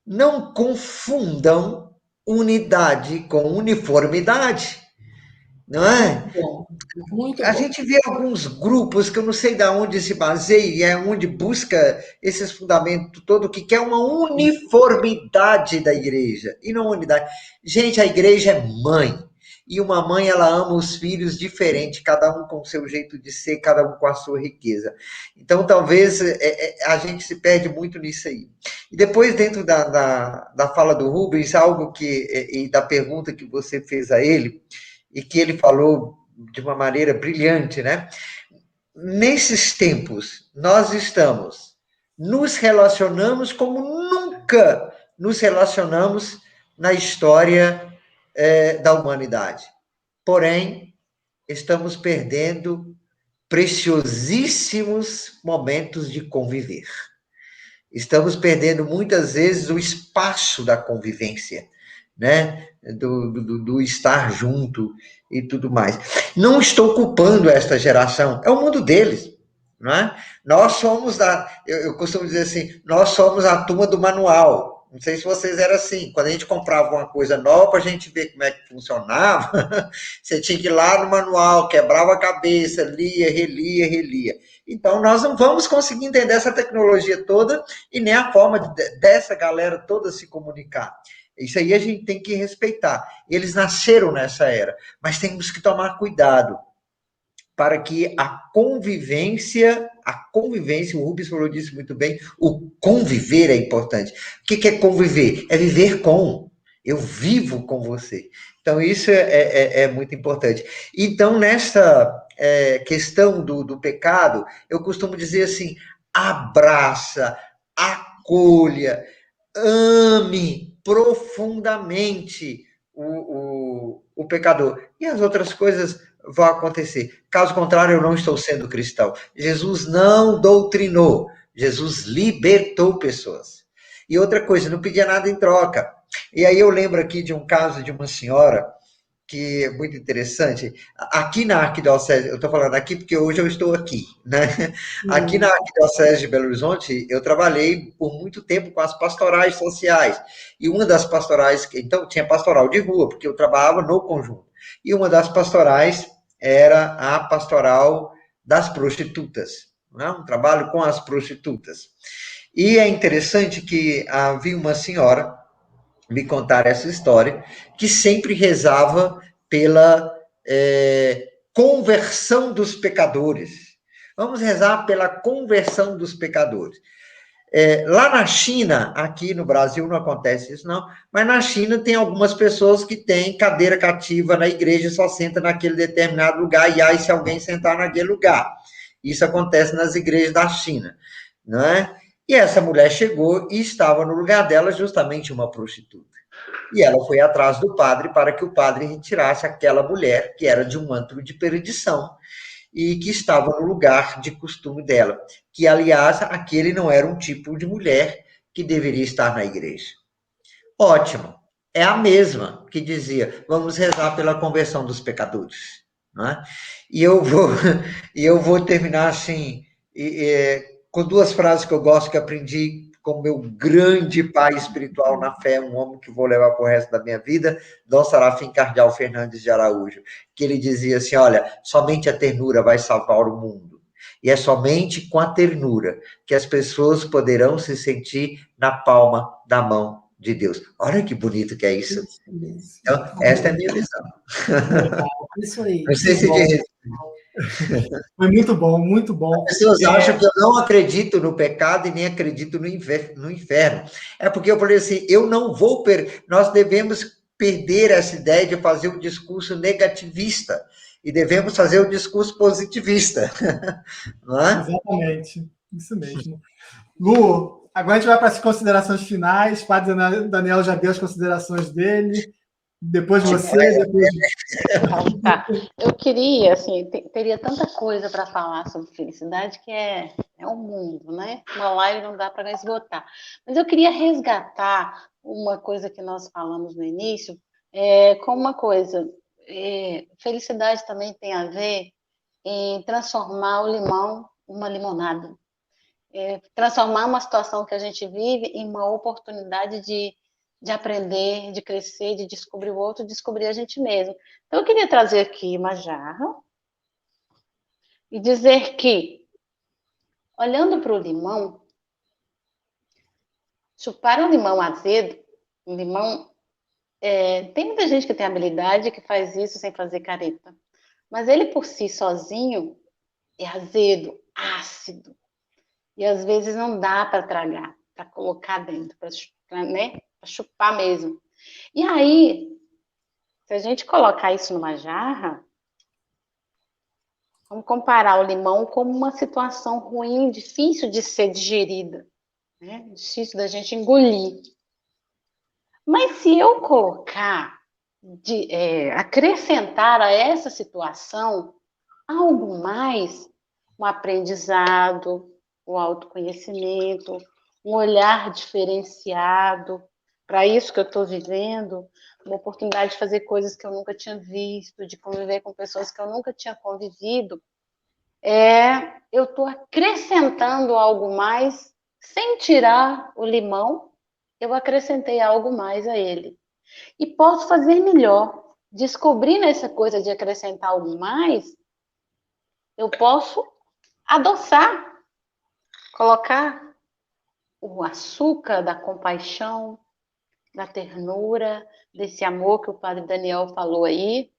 não confundam unidade com uniformidade, não é? Muito A bom. gente vê alguns grupos que eu não sei de onde se baseia e é onde busca esses fundamentos todo que quer uma uniformidade da igreja e não unidade. Gente, a igreja é mãe. E uma mãe, ela ama os filhos diferente, cada um com o seu jeito de ser, cada um com a sua riqueza. Então, talvez a gente se perde muito nisso aí. E depois, dentro da fala do Rubens, algo e da pergunta que você fez a ele, e que ele falou de uma maneira brilhante, né? Nesses tempos, nós nos relacionamos como nunca nos relacionamos na história da humanidade. Porém, estamos perdendo preciosíssimos momentos de conviver. Estamos perdendo, muitas vezes, o espaço da convivência, né? Do estar junto e tudo mais. Não estou culpando esta geração, é o mundo deles, não é? Nós somos eu costumo dizer assim, nós somos a turma do manual. Não sei se vocês eram assim, quando a gente comprava uma coisa nova, para a gente ver como é que funcionava, você tinha que ir lá no manual, quebrava a cabeça, lia, relia. Então, nós não vamos conseguir entender essa tecnologia toda e nem a forma dessa galera toda se comunicar. Isso aí a gente tem que respeitar. Eles nasceram nessa era, mas temos que tomar cuidado para que a convivência, o Rubens falou disso muito bem, o conviver é importante. O que é conviver? É viver com. Eu vivo com você. Então, isso é muito importante. Então, nessa questão do pecado, eu costumo dizer assim, abraça, acolha, ame profundamente o pecador. E as outras coisas vão acontecer. Caso contrário, eu não estou sendo cristão. Jesus não doutrinou, Jesus libertou pessoas. E outra coisa, não pedia nada em troca. E aí eu lembro aqui de um caso de uma senhora que é muito interessante. Aqui na Arquidiocese, eu estou falando aqui porque hoje eu estou aqui, né? Aqui na Arquidiocese de Belo Horizonte, eu trabalhei por muito tempo com as pastorais sociais. E uma das pastorais, então tinha pastoral de rua, porque eu trabalhava no conjunto. E uma das pastorais era a pastoral das prostitutas, né? Um trabalho com as prostitutas. E é interessante que havia uma senhora, me contar essa história, que sempre rezava pela conversão dos pecadores. Vamos rezar pela conversão dos pecadores. Lá na China, aqui no Brasil não acontece isso não, mas na China tem algumas pessoas que têm cadeira cativa na igreja, só senta naquele determinado lugar, e aí se alguém sentar naquele lugar. Isso acontece nas igrejas da China, não é? E essa mulher chegou e estava no lugar dela justamente uma prostituta. E ela foi atrás do padre para que o padre retirasse aquela mulher que era de um antro de perdição. e que estava no lugar de costume dela, que, aliás, aquele não era um tipo de mulher que deveria estar na igreja. Ótimo. É a mesma que dizia, vamos rezar pela conversão dos pecadores. Não é? E eu vou, e eu vou terminar assim, com duas frases que eu gosto, que aprendi com meu grande pai espiritual na fé, um homem que vou levar para o resto da minha vida, Dom Serafim Cardeal Fernandes de Araújo, que ele dizia assim, olha, somente a ternura vai salvar o mundo. E é somente com a ternura que as pessoas poderão se sentir na palma da mão de Deus. Olha que bonito que é isso. Então, esta é a minha visão. Isso aí. Não sei se Foi muito bom, muito bom. As pessoas acham que eu não acredito no pecado e nem acredito no inferno. É porque eu falei assim, eu não vou nós devemos perder essa ideia de fazer um discurso negativista e devemos fazer um discurso positivista. Não é? Exatamente, isso mesmo. Lu, agora a gente vai para as considerações finais. O padre Daniel já deu as considerações dele. Depois você, depois... Tá. Eu queria, assim, teria tanta coisa para falar sobre felicidade que é um mundo, né? Uma live não dá para esgotar. Mas eu queria resgatar uma coisa que nós falamos no início, com uma coisa. Felicidade também tem a ver em transformar o limão em uma limonada. Transformar uma situação que a gente vive em uma oportunidade de aprender, de crescer, de descobrir o outro, de descobrir a gente mesmo. Então, eu queria trazer aqui uma jarra e dizer que, olhando para o limão, chupar um limão azedo, um limão... tem muita gente que tem habilidade que faz isso sem fazer careta, mas ele por si sozinho é azedo, ácido, e às vezes não dá para tragar, para colocar dentro, para chupar mesmo. E aí, se a gente colocar isso numa jarra, vamos comparar o limão como uma situação ruim, difícil de ser digerida, né? Difícil da gente engolir. Mas se eu colocar, acrescentar a essa situação algo mais, um aprendizado, um autoconhecimento, um olhar diferenciado para isso que eu estou vivendo, uma oportunidade de fazer coisas que eu nunca tinha visto, de conviver com pessoas que eu nunca tinha convivido, eu estou acrescentando algo mais, sem tirar o limão, eu acrescentei algo mais a ele. E posso fazer melhor. Descobrindo essa coisa de acrescentar algo mais, eu posso adoçar, colocar o açúcar da compaixão, da ternura, desse amor que o Padre Daniel falou aí,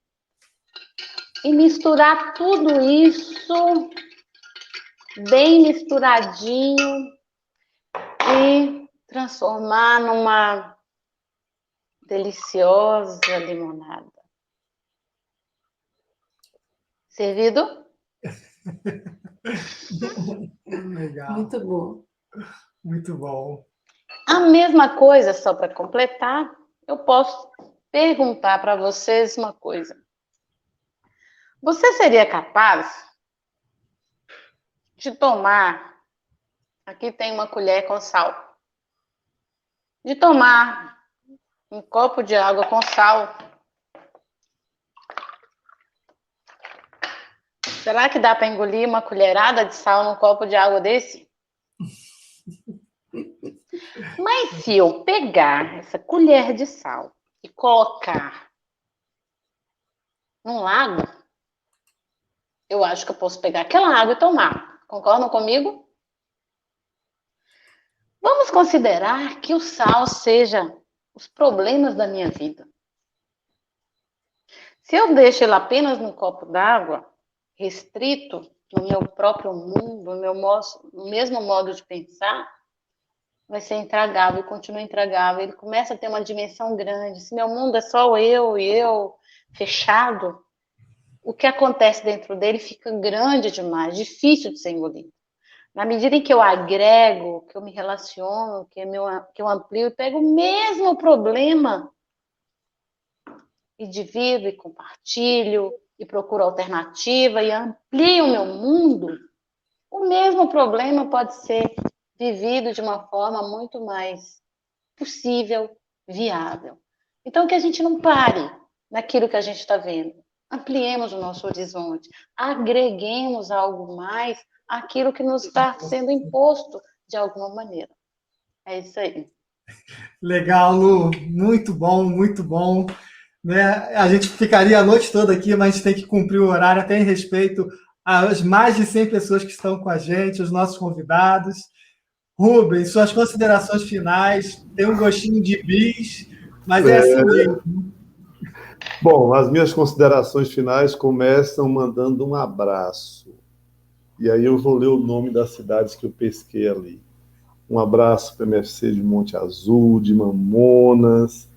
e misturar tudo isso bem misturadinho e transformar numa deliciosa limonada. Servido? Legal. Muito bom. Muito bom. A mesma coisa, só para completar, eu posso perguntar para vocês uma coisa. Você seria capaz de tomar, aqui tem uma colher com sal, de tomar um copo de água com sal? Será que dá para engolir uma colherada de sal num copo de água desse? Mas se eu pegar essa colher de sal e colocar num lago, eu acho que eu posso pegar aquela água e tomar. Concordam comigo? Vamos considerar que o sal seja os problemas da minha vida. Se eu deixo ele apenas num copo d'água, restrito no meu próprio mundo, no mesmo modo de pensar, vai ser intragável, continua intragável. Ele começa a ter uma dimensão grande. Se meu mundo é só eu e eu, fechado, o que acontece dentro dele fica grande demais, difícil de ser engolido. Na medida em que eu agrego, que eu me relaciono, que eu amplio e pego o mesmo problema e divido e compartilho e procuro alternativa e amplio o meu mundo, o mesmo problema pode ser vivido de uma forma muito mais possível, viável. Então, que a gente não pare naquilo que a gente está vendo. Ampliemos o nosso horizonte, agreguemos algo mais àquilo que nos está sendo imposto de alguma maneira. É isso aí. Legal, Lu. Muito bom, muito bom. Né? A gente ficaria a noite toda aqui, mas a gente tem que cumprir o horário, até em respeito às mais de 100 pessoas que estão com a gente, os nossos convidados. Rubens, suas considerações finais. Tem um gostinho de bis, mas é assim mesmo. Bom, as minhas considerações finais começam mandando um abraço. E aí eu vou ler o nome das cidades que eu pesquei ali. Um abraço para o MFC de Monte Azul, de Mamonas,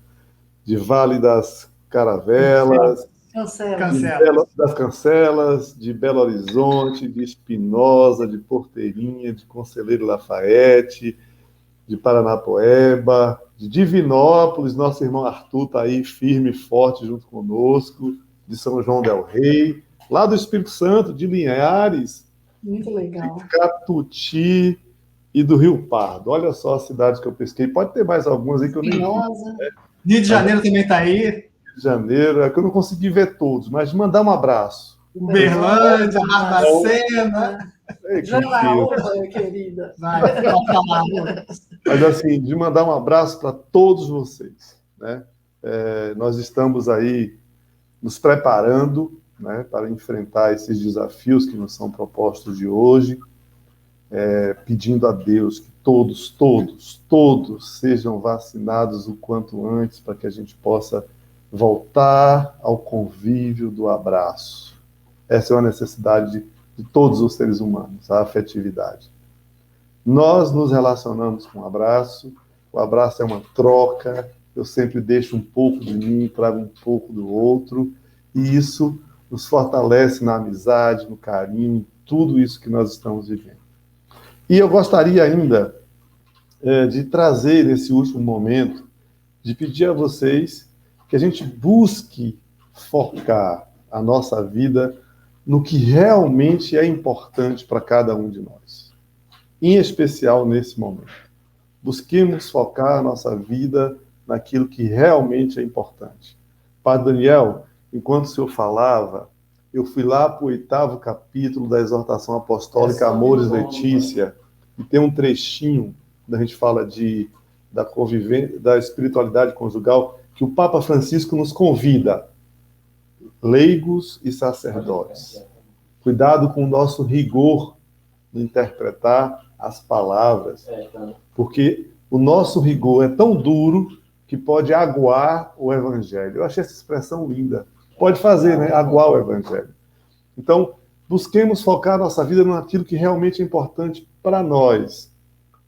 de Vale das Caravelas, das Cancelas, de Belo Horizonte, de Espinosa, de Porteirinha, de Conselheiro Lafayette, de Paranapoeba, de Divinópolis, nosso irmão Arthur está aí firme e forte junto conosco, de São João del Rei, lá do Espírito Santo, de Linhares, muito legal, de Catuti e do Rio Pardo. Olha só as cidades que eu pesquei, pode ter mais algumas aí que eu nem vi. Rio de Janeiro também está aí. Rio de Janeiro, é que eu não consegui ver todos, mas mandar um abraço. Uberlândia, Barbacena. Janaúba, querida. Vai falar. Mas assim, de mandar um abraço para todos vocês, né? Nós estamos aí nos preparando, né, para enfrentar esses desafios que nos são propostos de hoje, pedindo a Deus que todos sejam vacinados o quanto antes para que a gente possa voltar ao convívio do abraço. Essa é uma necessidade de todos os seres humanos, a afetividade. Nós nos relacionamos com o abraço é uma troca, eu sempre deixo um pouco de mim, trago um pouco do outro, e isso nos fortalece na amizade, no carinho, em tudo isso que nós estamos vivendo. E eu gostaria ainda de trazer nesse último momento, de pedir a vocês que a gente busque focar a nossa vida no que realmente é importante para cada um de nós. Em especial nesse momento. Busquemos focar a nossa vida naquilo que realmente é importante. Padre Daniel, enquanto o senhor falava, eu fui lá para o 8º capítulo da exortação apostólica Amores Letícia, e tem um trechinho, da gente fala da convivência, da espiritualidade conjugal, que o Papa Francisco nos convida, leigos e sacerdotes. Cuidado com o nosso rigor no interpretar as palavras, porque o nosso rigor é tão duro que pode aguar o evangelho. Eu achei essa expressão linda. Pode fazer, né? Aguar o evangelho. Então, busquemos focar nossa vida naquilo que realmente é importante para nós.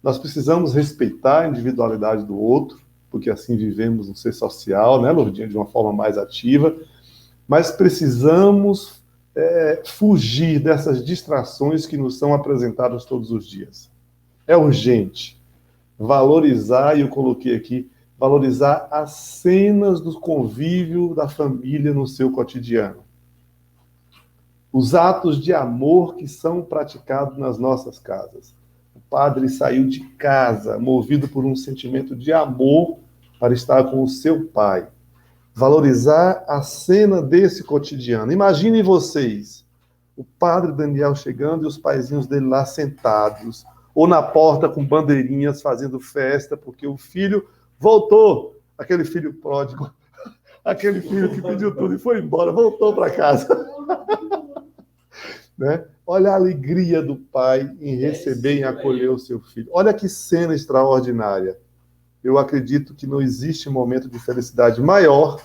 Nós precisamos respeitar a individualidade do outro, porque assim vivemos um ser social, né, Lourdinha, de uma forma mais ativa, mas precisamos fugir dessas distrações que nos são apresentadas todos os dias. É urgente valorizar, e eu coloquei aqui, valorizar as cenas do convívio da família no seu cotidiano. Os atos de amor que são praticados nas nossas casas. O padre saiu de casa, movido por um sentimento de amor para estar com o seu pai. Valorizar a cena desse cotidiano. Imaginem vocês, o padre Daniel chegando e os paizinhos dele lá sentados, ou na porta com bandeirinhas fazendo festa, porque o filho voltou, aquele filho pródigo, aquele filho que pediu tudo e foi embora, voltou para casa. Né? Olha a alegria do pai em receber e acolher o seu filho. Olha que cena extraordinária. Eu acredito que não existe momento de felicidade maior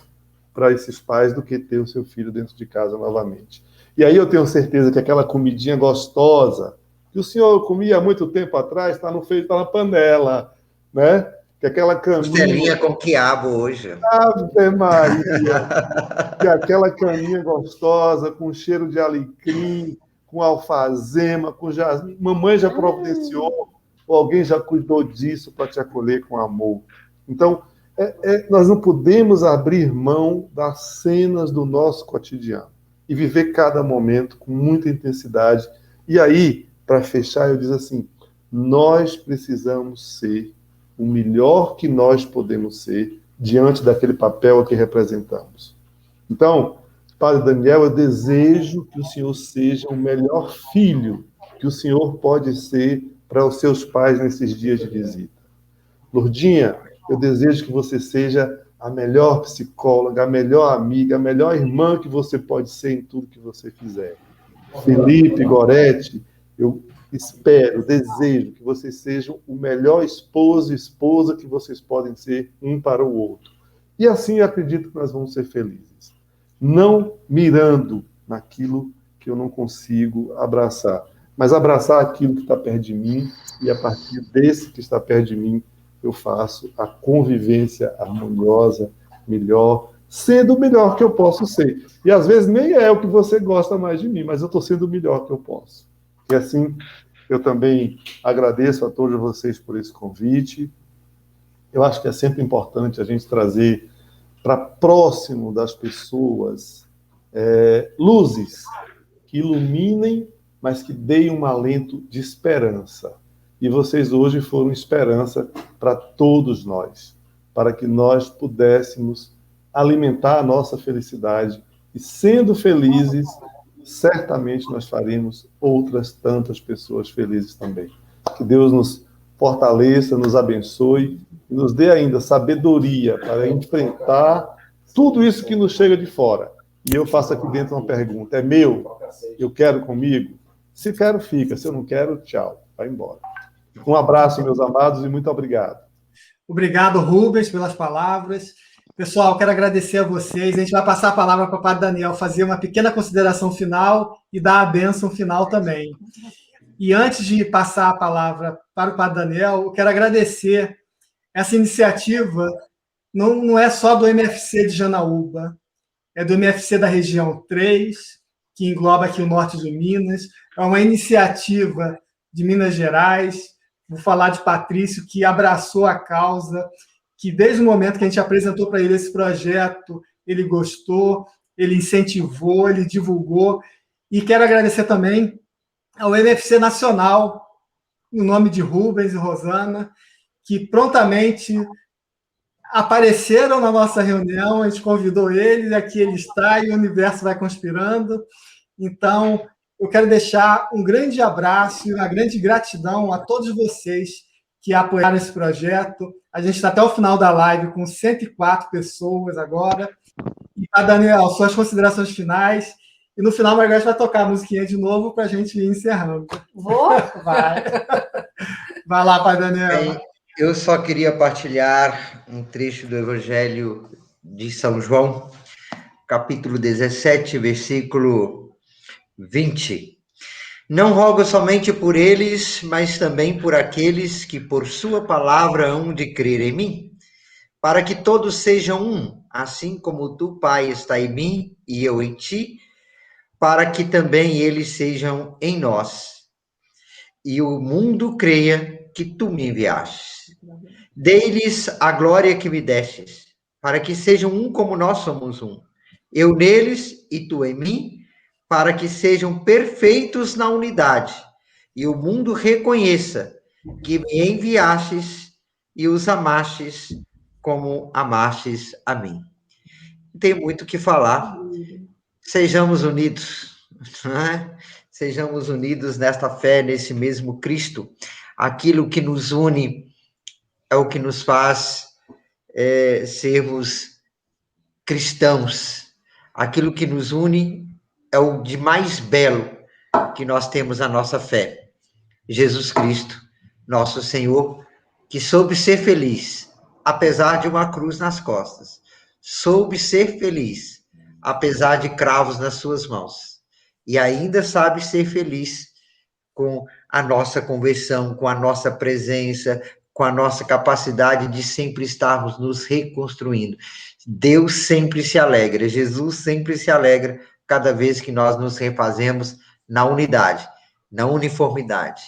para esses pais do que ter o seu filho dentro de casa novamente. E aí eu tenho certeza que aquela comidinha gostosa que o senhor comia há muito tempo atrás está no feito, está na panela, né? Que aquela caminha... Costelinha com quiabo hoje. Ave Maria! Que aquela caminha gostosa, com cheiro de alecrim, com alfazema, com jasmim. Mamãe já providenciou, ou alguém já cuidou disso para te acolher com amor. Então, nós não podemos abrir mão das cenas do nosso cotidiano. e viver cada momento com muita intensidade. E aí, para fechar, eu digo assim, nós precisamos ser o melhor que nós podemos ser diante daquele papel que representamos. Então, Padre Daniel, eu desejo que o senhor seja o melhor filho que o senhor pode ser para os seus pais nesses dias de visita. Lourdinha, eu desejo que você seja a melhor psicóloga, a melhor amiga, a melhor irmã que você pode ser em tudo que você fizer. Felipe, Gorete, eu espero, desejo que vocês sejam o melhor esposo e esposa que vocês podem ser um para o outro. E assim eu acredito que nós vamos ser felizes. Não mirando naquilo que eu não consigo abraçar, mas abraçar aquilo que está perto de mim, e a partir desse que está perto de mim, eu faço a convivência harmoniosa, melhor, sendo o melhor que eu posso ser. E às vezes nem é o que você gosta mais de mim, mas eu estou sendo o melhor que eu posso. E assim, eu também agradeço a todos vocês por esse convite. Eu acho que é sempre importante a gente trazer para próximo das pessoas luzes que iluminem, mas que deem um alento de esperança. E vocês hoje foram esperança para todos nós, para que nós pudéssemos alimentar a nossa felicidade e, sendo felizes, certamente nós faremos outras tantas pessoas felizes também. Que Deus nos fortaleça, nos abençoe e nos dê ainda sabedoria para enfrentar tudo isso que nos chega de fora. E eu faço aqui dentro uma pergunta: é meu? Eu quero comigo? Se quero, fica. Se eu não quero, tchau. Vai embora. Um abraço, meus amados, e muito obrigado. Obrigado, Rubens, pelas palavras. Pessoal, quero agradecer a vocês. A gente vai passar a palavra para o Padre Daniel fazer uma pequena consideração final e dar a bênção final também. E antes de passar a palavra para o Padre Daniel, eu quero agradecer essa iniciativa. Não é só do MFC de Janaúba, é do MFC da região 3, que engloba aqui o norte de Minas. É uma iniciativa de Minas Gerais. Vou falar de Patrício, que abraçou a causa, que desde o momento que a gente apresentou para ele esse projeto, ele gostou, ele incentivou, ele divulgou. E quero agradecer também ao MFC Nacional, no nome de Rubens e Rosana, que prontamente apareceram na nossa reunião, a gente convidou eles, aqui ele está, e o universo vai conspirando. Então, eu quero deixar um grande abraço e uma grande gratidão a todos vocês que apoiaram esse projeto. A gente está até o final da live com 104 pessoas agora. E, Daniel, suas considerações finais. E no final, a Margareth vai tocar a musiquinha de novo para a gente ir encerrando. Vou? Vai. Vai lá, Pai Daniel. Bem, eu só queria partilhar um trecho do Evangelho de São João, capítulo 17, versículo 20. Não rogo somente por eles, mas também por aqueles que por sua palavra hão de crer em mim, para que todos sejam um, assim como tu, Pai, está em mim e eu em ti, para que também eles sejam em nós, e o mundo creia que tu me enviaste. Dei-lhes a glória que me destes, para que sejam um como nós somos um, eu neles e tu em mim, para que sejam perfeitos na unidade, e o mundo reconheça que me enviastes e os amastes como amastes a mim. Tem muito o que falar. Sejamos unidos, né? Sejamos unidos nesta fé, nesse mesmo Cristo. Aquilo que nos une é o que nos faz sermos cristãos. Aquilo que nos une é o de mais belo que nós temos a nossa fé. Jesus Cristo, nosso Senhor, que soube ser feliz, apesar de uma cruz nas costas. Soube ser feliz, apesar de cravos nas suas mãos. E ainda sabe ser feliz com a nossa conversão, com a nossa presença, com a nossa capacidade de sempre estarmos nos reconstruindo. Deus sempre se alegra, Jesus sempre se alegra cada vez que nós nos refazemos na unidade, na uniformidade.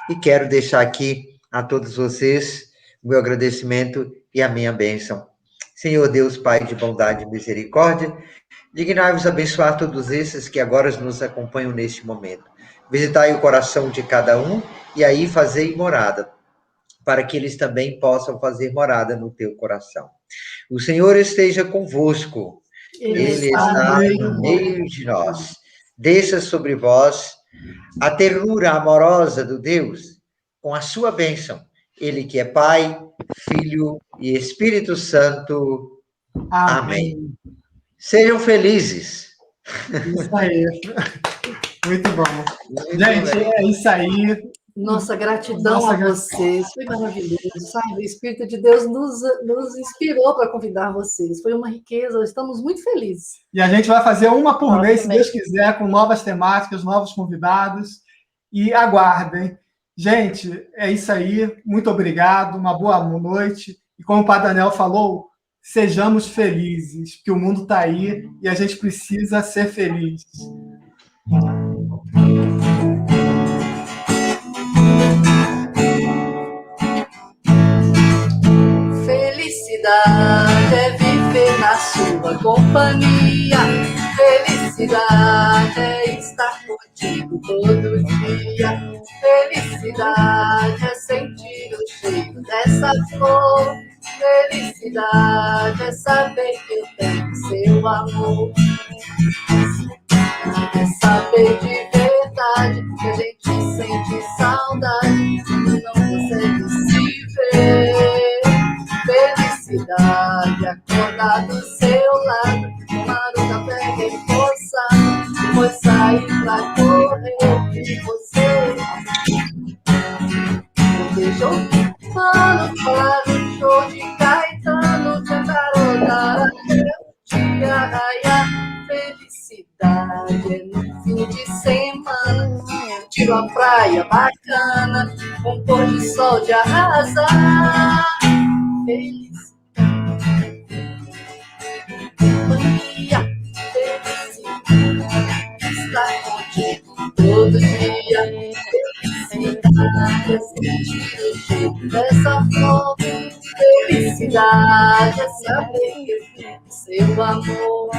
E quero deixar aqui a todos vocês o meu agradecimento e a minha bênção. Senhor Deus, Pai de bondade e misericórdia, dignai-vos abençoar todos esses que agora nos acompanham neste momento. Visitai o coração de cada um e aí fazei morada, para que eles também possam fazer morada no teu coração. O Senhor esteja convosco. Ele está no meio de nós. Desça sobre vós a ternura amorosa do Deus, com a sua bênção. Ele que é Pai, Filho e Espírito Santo. Amém. Sejam felizes. Isso aí. Muito bom. Gente, é isso aí. Nossa gratidão a vocês, foi maravilhoso, sabe? O Espírito de Deus nos inspirou para convidar vocês, foi uma riqueza, estamos muito felizes. E a gente vai fazer uma por mês, se Deus quiser, com novas temáticas, novos convidados, e aguardem. Gente, é isso aí, muito obrigado, uma boa noite, e como o Padre Daniel falou, sejamos felizes, porque o mundo está aí e a gente precisa ser feliz. Felicidade é viver na sua companhia. Felicidade é estar contigo todo dia. Felicidade é sentir o cheiro dessa flor. Felicidade é saber que eu tenho seu amor. É saber de verdade que a gente sente saudade e não consegue se ver. Felicidade é acordar do seu lado, tomar um café reforçado, depois sair pra correr e você deixou mano falar no show de Caetano, cantarolar até o dia raiar. Felicidade é no fim de semana, tiro a praia bacana, com pôr de sol de arrasar. Felicidade, felicidade, estar contigo todo dia. Felicidade é sentir o cheiro dessa flor. Felicidade é saber que eu tenho seu amor.